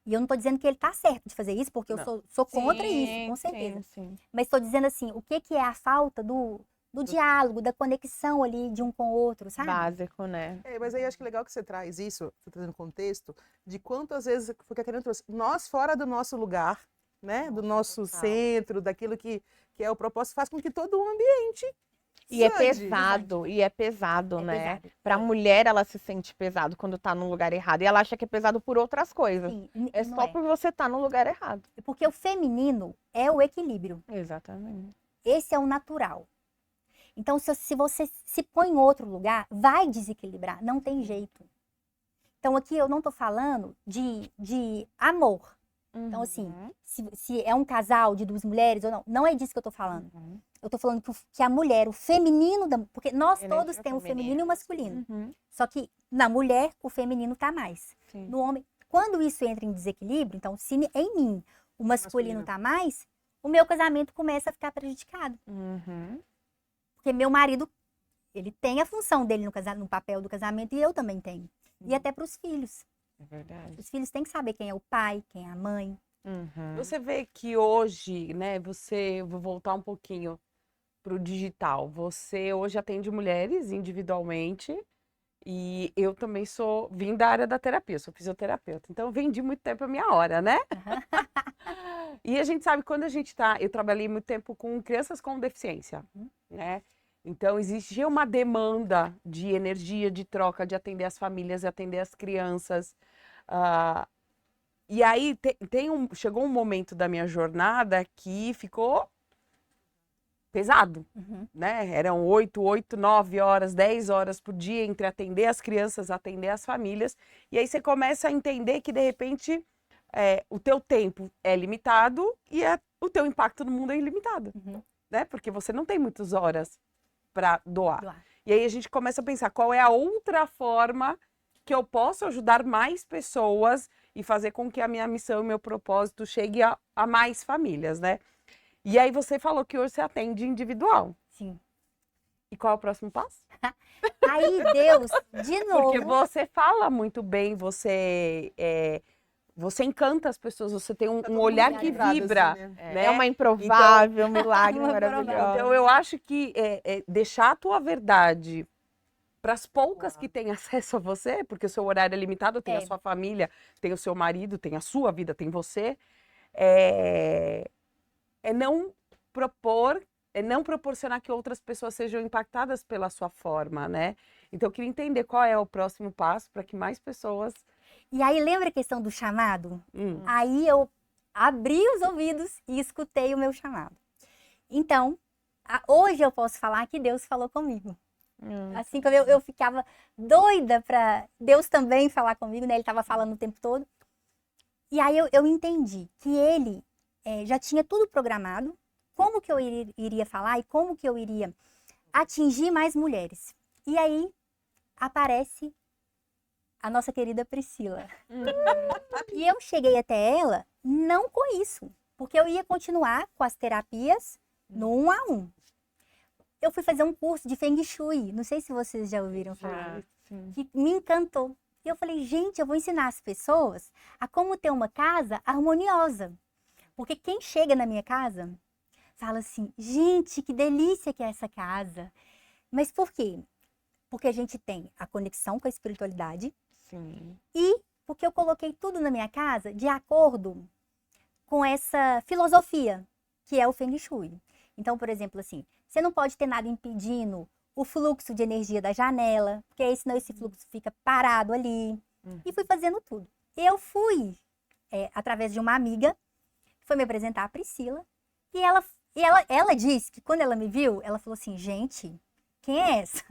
E eu não tô dizendo que ele tá certo de fazer isso, porque eu Não. sou contra Sim, isso, com certeza. sim. Mas estou dizendo assim, o que é a falta do diálogo, da conexão ali de um com o outro, sabe? Básico, né? Mas aí acho que legal que você traz isso, você trazendo contexto, de quantas vezes, foi o que a Karina trouxe, nós fora do nosso lugar, né? Do nosso total. centro, daquilo que é o propósito, faz com que todo o ambiente E é sande. pesado, É né? pesado. Pra mulher, ela se sente pesado quando tá no lugar errado. E ela acha que é pesado por outras coisas. Sim, É não só por você estar no lugar errado. Porque o feminino é o equilíbrio. Exatamente. Esse é o natural. Então, se você se põe em outro lugar, vai desequilibrar, não tem jeito. Então, aqui eu não tô falando de amor. Então, assim, se é um casal de duas mulheres ou não, não é disso que eu tô falando. Uhum. Eu tô falando que a mulher, o feminino, porque nós Energia todos temos o feminino e o masculino. Uhum. Só que na mulher, o feminino tá mais. Sim. No homem, quando isso entra em desequilíbrio, então se em mim o masculino Masculino. tá mais, o meu casamento começa a ficar prejudicado. Uhum. Porque meu marido, ele tem a função dele no papel do casamento e eu também tenho. E até para os filhos. É verdade. Os filhos têm que saber quem é o pai, quem é a mãe. Uhum. Você vê que hoje, né, vou voltar um pouquinho pro digital. Você hoje atende mulheres individualmente e eu também vim da área da terapia, sou fisioterapeuta. Então, eu vendi muito tempo a minha hora, né? E a gente sabe quando eu trabalhei muito tempo com crianças com deficiência, né? Então, existia uma demanda de energia, de troca, de atender as famílias, de atender as crianças. E aí, chegou um momento da minha jornada que ficou pesado, né? Eram 8, 9 horas, 10 horas por dia entre atender as crianças, atender as famílias. E aí você começa a entender que, de repente, o teu tempo é limitado e o teu impacto no mundo é ilimitado, né? Porque você não tem muitas horas para doar. E aí a gente começa a pensar qual é a outra forma que eu posso ajudar mais pessoas e fazer com que a minha missão e meu propósito chegue a mais famílias, né? E aí você falou que hoje você atende individual. Sim. E qual é o próximo passo? Aí Deus, de novo. Porque você fala muito bem, você encanta as pessoas, você tem Tá um todo olhar mundo que vibrado, vibra. assim, né? Né? É uma improvável, milagre Uma maravilhoso. Então, eu acho que deixar a tua verdade para as poucas Uau. que têm acesso a você, porque o seu horário é limitado, tem a É. sua família, tem o seu marido, tem a sua vida, tem você, é não propor, é não proporcionar que outras pessoas sejam impactadas pela sua forma, né? Então, eu queria entender qual é o próximo passo para que mais pessoas... E aí, lembra a questão do chamado? Hum, Aí eu abri os ouvidos e escutei o meu chamado. Então, hoje eu posso falar que Deus falou comigo. Assim como eu ficava doida para Deus também falar comigo, né? Ele estava falando o tempo todo. E aí eu entendi que ele já tinha tudo programado, como que eu iria falar e como que eu iria atingir mais mulheres. E aí aparece a nossa querida Priscila. E eu cheguei até ela não com isso, porque eu ia continuar com as terapias no 1 a 1. Eu fui fazer um curso de Feng Shui, não sei se vocês já ouviram falar, que me encantou. E eu falei, gente, eu vou ensinar as pessoas a como ter uma casa harmoniosa. Porque quem chega na minha casa fala assim, gente, que delícia que é essa casa. Mas por quê? Porque a gente tem a conexão com a espiritualidade. Sim. E porque eu coloquei tudo na minha casa de acordo com essa filosofia, que é o Feng Shui. Então, por exemplo, assim, você não pode ter nada impedindo o fluxo de energia da janela, porque aí senão esse fluxo fica parado ali. E fui fazendo tudo. Eu fui, através de uma amiga, que foi me apresentar a Priscila, e ela disse que quando ela me viu, ela falou assim, gente, quem é essa?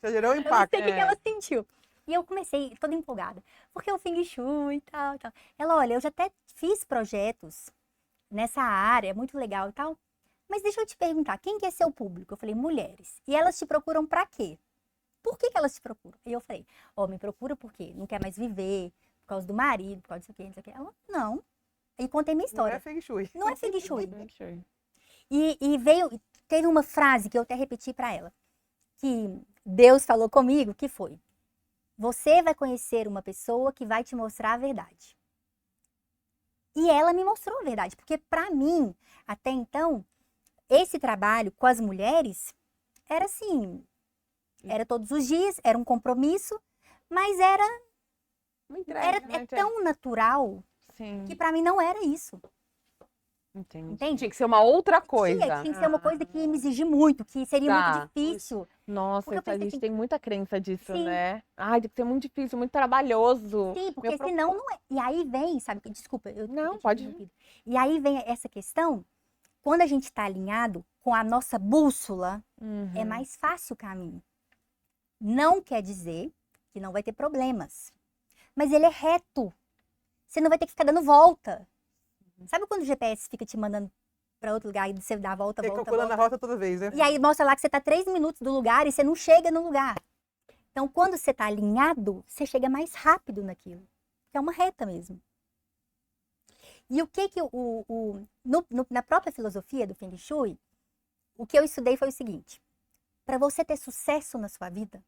Já gerou um Eu não impacto. sei o que que ela sentiu. E eu comecei toda empolgada, porque o Feng Shui e tal, e tal. Ela, olha, eu já até fiz projetos nessa área, é muito legal e tal, mas deixa eu te perguntar, quem que é seu público? Eu falei, mulheres. E elas te procuram pra quê? Por que que elas te procuram? E eu falei, me procura porque não quer mais viver, por causa do marido, por causa disso aqui, não sei o quê. Ela, não. E contei minha Não história. é Feng Shui. Não é Feng Shui. Shui. E teve uma frase que eu até repeti pra ela, que Deus falou comigo, que foi, você vai conhecer uma pessoa que vai te mostrar a verdade. E ela me mostrou a verdade, porque pra mim, até então, esse trabalho com as mulheres era assim, era todos os dias, era um compromisso, mas era uma entrega. tão natural Sim. que pra mim não era isso, Entendi. entende? Tinha que ser uma outra coisa. Tinha que ser uma coisa que ia me exigir muito, que seria Tá. muito difícil. Nossa, Porque eu a pensei gente assim, tem muita crença disso, sim. né? Ai, tem que ser muito difícil, muito trabalhoso. Sim, porque Meu senão não é. E aí vem, sabe, desculpa, eu Não, ter te pode. interrompido. E aí vem essa questão, quando a gente está alinhado com a nossa bússola, é mais fácil o caminho. Não quer dizer que não vai ter problemas, mas ele é reto. Você não vai ter que ficar dando volta. Sabe quando o GPS fica te mandando para outro lugar e você dá a volta, volta, Calculando volta? a rota toda vez, né? E aí mostra lá que você está 3 minutos do lugar e você não chega no lugar. Então, quando você está alinhado, você chega mais rápido naquilo. Que é uma reta mesmo. E o que que na própria filosofia do Feng Shui, o que eu estudei foi o seguinte. Para você ter sucesso na sua vida,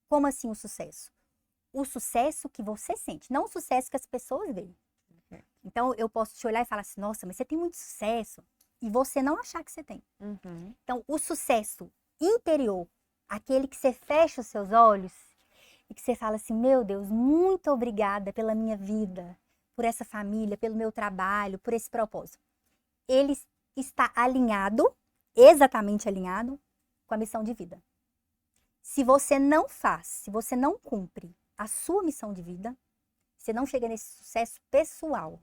como assim o sucesso? O sucesso que você sente, não o sucesso que as pessoas veem. Então, eu posso te olhar e falar assim, nossa, mas você tem muito sucesso. E você não achar que você tem. Então, o sucesso interior, aquele que você fecha os seus olhos e que você fala assim, meu Deus, muito obrigada pela minha vida, por essa família, pelo meu trabalho, por esse propósito. Ele está alinhado, exatamente alinhado, com a missão de vida. Se você não faz, se você não cumpre a sua missão de vida, você não chega nesse sucesso pessoal.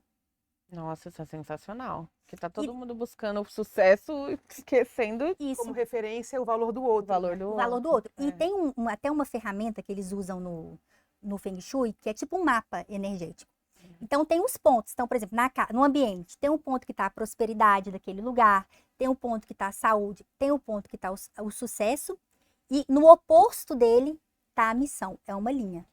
Nossa, isso é sensacional. Que tá todo mundo buscando o sucesso, esquecendo Isso. Como referência o valor do outro. o valor do O valor do outro. É. E tem até uma ferramenta que eles usam no Feng Shui, que é tipo um mapa energético. Então, tem os pontos. Então, por exemplo, no ambiente, tem um ponto que está a prosperidade daquele lugar, tem um ponto que está a saúde, tem um ponto que está o sucesso, e no oposto dele está a missão. É uma linha.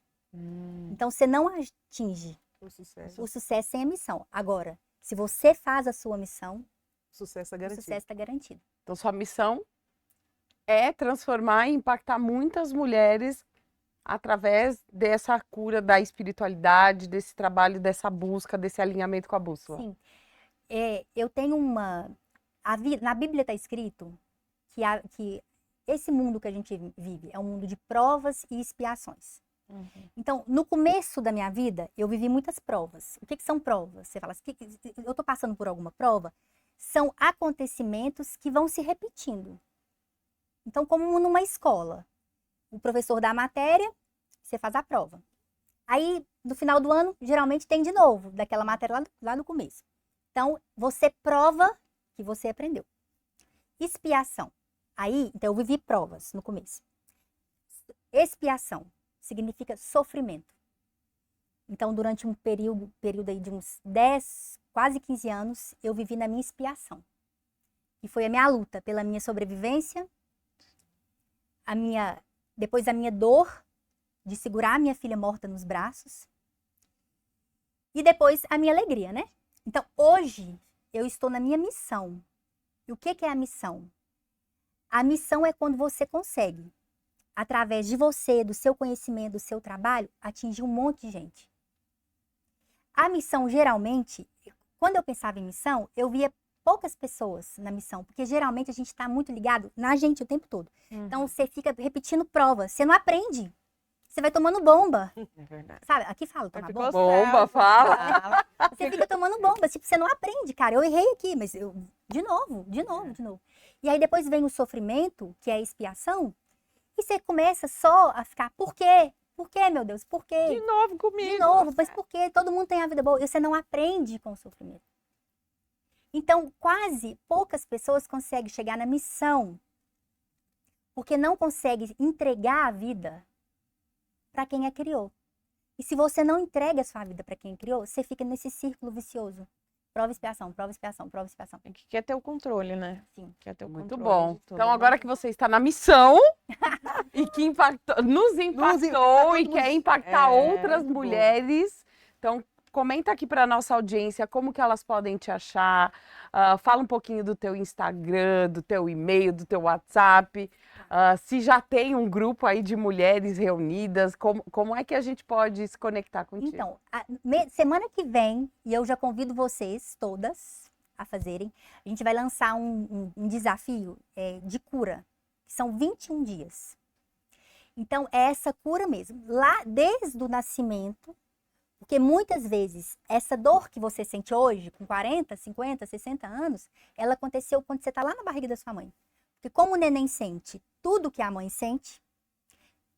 Então, você não atinge O sucesso. o sucesso sem a missão. Agora, se você faz a sua missão, O sucesso é o garantido. sucesso está garantido. Então, sua missão é transformar e impactar muitas mulheres através dessa cura da espiritualidade, desse trabalho, dessa busca, desse alinhamento com a bússola. Sim. Eu tenho na Bíblia está escrito que esse mundo que a gente vive é um mundo de provas e expiações. Então, no começo da minha vida, eu vivi muitas provas. O que são provas? Você fala assim, eu estou passando por alguma prova? São acontecimentos que vão se repetindo. Então, como numa escola, o professor dá a matéria, você faz a prova. Aí, no final do ano, geralmente tem de novo, daquela matéria lá no começo. Então, você prova que você aprendeu. Expiação. Aí, então, eu vivi provas no começo. Expiação significa sofrimento. Então, durante um período aí de uns 10, quase 15 anos, eu vivi na minha expiação. E foi a minha luta pela minha sobrevivência, depois a minha dor de segurar a minha filha morta nos braços, e depois a minha alegria, né? Então, hoje, eu estou na minha missão. E o que é a missão? A missão é quando você consegue, através de você, do seu conhecimento, do seu trabalho, atingir um monte de gente. A missão, geralmente, quando eu pensava em missão, eu via poucas pessoas na missão, porque geralmente a gente está muito ligado na gente o tempo todo. Então, você fica repetindo provas, você não aprende. Você vai tomando bomba. É verdade. Sabe, aqui fala, tomar bomba. Bomba, fala. Você fica tomando bomba, tipo, você não aprende, cara. Eu errei aqui, mas de novo. E aí depois vem o sofrimento, que é a expiação, e você começa só a ficar, por quê? Por quê, meu Deus? Por quê? De novo comigo. De novo, mas por quê? Todo mundo tem a vida boa. E você não aprende com o sofrimento. Então, quase poucas pessoas conseguem chegar na missão, porque não conseguem entregar a vida para quem a criou. E se você não entrega a sua vida para quem criou, você fica nesse círculo vicioso. Prova, expiação, prova, expiação, prova, expiação. É que quer ter o controle, né? Sim. Quer ter o Muito controle bom. de tudo, Então, né? agora que você está na missão e que nos impactou e quer impactar outras muito bom. mulheres, então comenta aqui para nossa audiência como que elas podem te achar. Fala um pouquinho do teu Instagram, do teu e-mail, do teu WhatsApp. Se já tem um grupo aí de mulheres reunidas, como é que a gente pode se conectar contigo? Então, semana que vem, e eu já convido vocês todas a fazerem, a gente vai lançar um desafio de cura, que são 21 dias. Então, é essa cura mesmo, lá desde o nascimento, porque muitas vezes essa dor que você sente hoje, com 40, 50, 60 anos, ela aconteceu quando você está lá na barriga da sua mãe. Porque como o neném sente tudo que a mãe sente,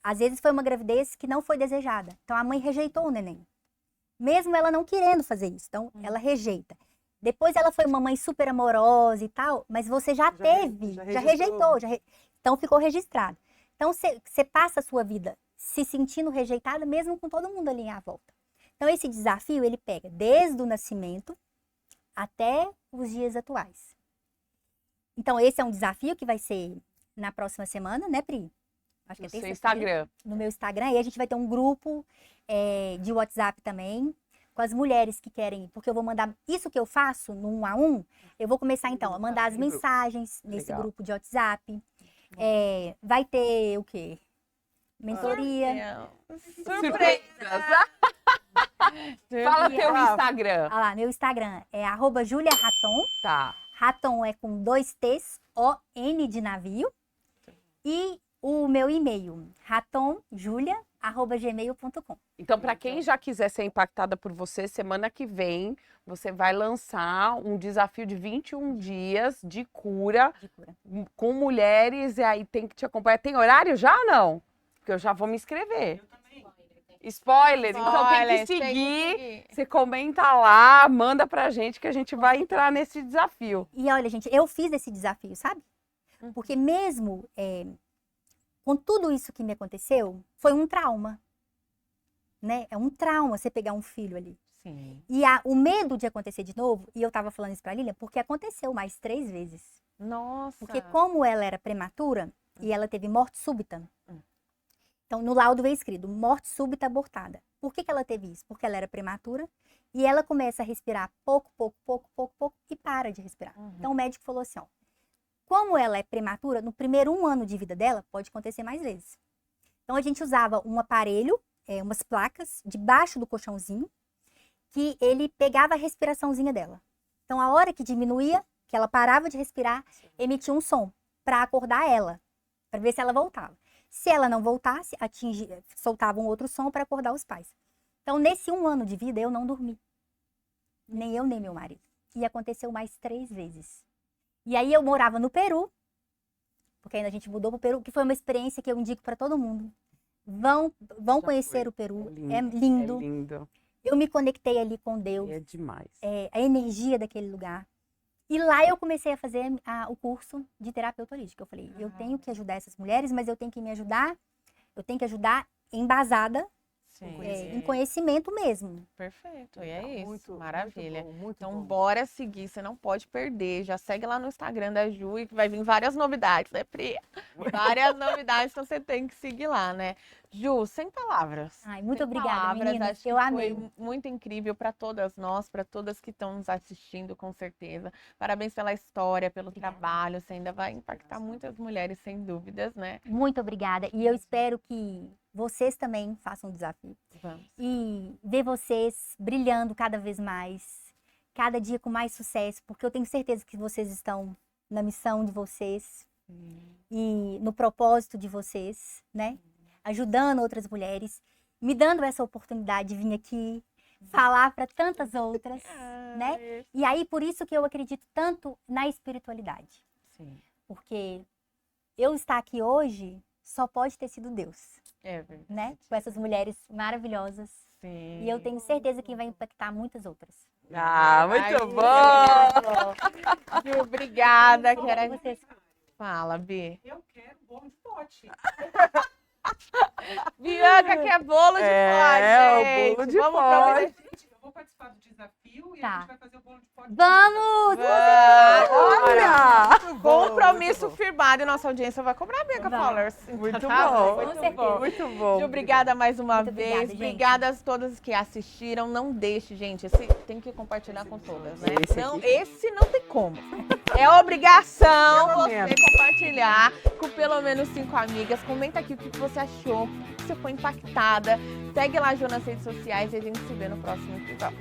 às vezes foi uma gravidez que não foi desejada. Então, a mãe rejeitou o neném. Mesmo ela não querendo fazer isso. Então, ela rejeita. Depois, ela foi uma mãe super amorosa e tal, mas você já teve, já rejeitou. Então, ficou registrado. Então, você passa a sua vida se sentindo rejeitada, mesmo com todo mundo ali à volta. Então, esse desafio, ele pega desde o nascimento até os dias atuais. Então, esse é um desafio que vai ser na próxima semana, né, Pri? Acho que No é seu terça-feira. Instagram. No meu Instagram. E a gente vai ter um grupo de WhatsApp também, com as mulheres que querem, porque eu vou mandar isso que eu faço no 1 a 1, eu vou começar então a mandar as mensagens nesse Legal. grupo de WhatsApp. Vai ter o quê? Mentoria. Surpresa! Fala teu Instagram. Olha lá, meu Instagram é @juliaraton. Tá. Raton é com 2 T's, O-N de navio. E o meu e-mail, ratonjulia@gmail.com. Então, para quem já quiser ser impactada por você, semana que vem você vai lançar um desafio de 21 dias de cura De cura. com mulheres, e aí tem que te acompanhar. Tem horário já ou não? Porque eu já vou me inscrever. Spoiler, então tem que seguir. Você comenta lá, manda pra gente que a gente vai entrar nesse desafio. E olha, gente, eu fiz esse desafio, sabe? Porque mesmo com tudo isso que me aconteceu, foi um trauma. Né? É um trauma você pegar um filho ali. Sim. E o medo de acontecer de novo, e eu tava falando isso pra Lilian, porque aconteceu mais 3 vezes. Nossa. Porque como ela era prematura e ela teve morte súbita, então no laudo veio escrito, morte súbita abortada. Por que ela teve isso? Porque ela era prematura e ela começa a respirar pouco e para de respirar. Então o médico falou assim, ó, como ela é prematura, no primeiro 1 ano de vida dela, pode acontecer mais vezes. Então, a gente usava um aparelho, umas placas, debaixo do colchãozinho, que ele pegava a respiraçãozinha dela. Então, a hora que diminuía, que ela parava de respirar, emitia um som para acordar ela, para ver se ela voltava. Se ela não voltasse, soltava um outro som para acordar os pais. Então, nesse 1 ano de vida, eu não dormi. Nem eu, nem meu marido. E aconteceu mais 3 vezes. E aí, eu morava no Peru, porque ainda a gente mudou para o Peru, que foi uma experiência que eu indico para todo mundo. Vão conhecer o Peru, é lindo. É lindo. Eu me conectei ali com Deus. É demais. A energia daquele lugar. E lá eu comecei a fazer o curso de terapeuta holística. Eu falei, eu tenho que ajudar essas mulheres, mas eu tenho que ajudar embasada em conhecimento mesmo. Perfeito, e é isso, Muito, maravilha. muito bom, muito Então, bom. bora seguir, você não pode perder. Já segue lá no Instagram da Ju e que vai vir várias novidades, né, Pri? Várias novidades, então você tem que seguir lá, né? Ju, sem palavras. Ai, muito Sem obrigada, palavras, meninas. acho que Eu amei. Foi muito incrível para todas nós, para todas que estão nos assistindo, com certeza. Parabéns pela história, pelo Obrigada. trabalho. Você ainda vai impactar muitas mulheres, sem dúvidas, né? Muito obrigada. E eu espero que vocês também façam um desafio. Vamos. E ver vocês brilhando cada vez mais, cada dia com mais sucesso, porque eu tenho certeza que vocês estão na missão de vocês e no propósito de vocês, né? Ajudando outras mulheres, me dando essa oportunidade de vir aqui falar para tantas outras, né? E aí, por isso que eu acredito tanto na espiritualidade. Sim, Porque eu estar aqui hoje só pode ter sido Deus, é verdade. né? Com essas mulheres maravilhosas. Sim. E eu tenho certeza que vai impactar muitas outras. Ah, Ai, muito bom! Ju, obrigada. Quero... Vocês. Fala, Bi. Eu quero bolo de pote. Bianca quer bolo de pote, É, gente. o bolo de Vamos pote. pra... Gente, eu vou participar do desafio e Tá. a gente vai fazer o bolo de pote. Vamos! Olha! Compromisso firmado e nossa audiência vai cobrar a Bianca Vai. Followers. Muito Tá bom. muito Com certeza. bom. Muito bom. Ju, obrigada mais uma Muito vez. obrigada, gente. Obrigada a todas que assistiram. Não deixe, gente. Tem que compartilhar com todas, né? Esse Não, aqui. esse não tem como. É obrigação Pelo você menos. compartilhar com pelo menos 5 amigas. Comenta aqui o que você achou, o que você foi impactada. Segue lá a Ju nas redes sociais e a gente se vê no próximo episódio.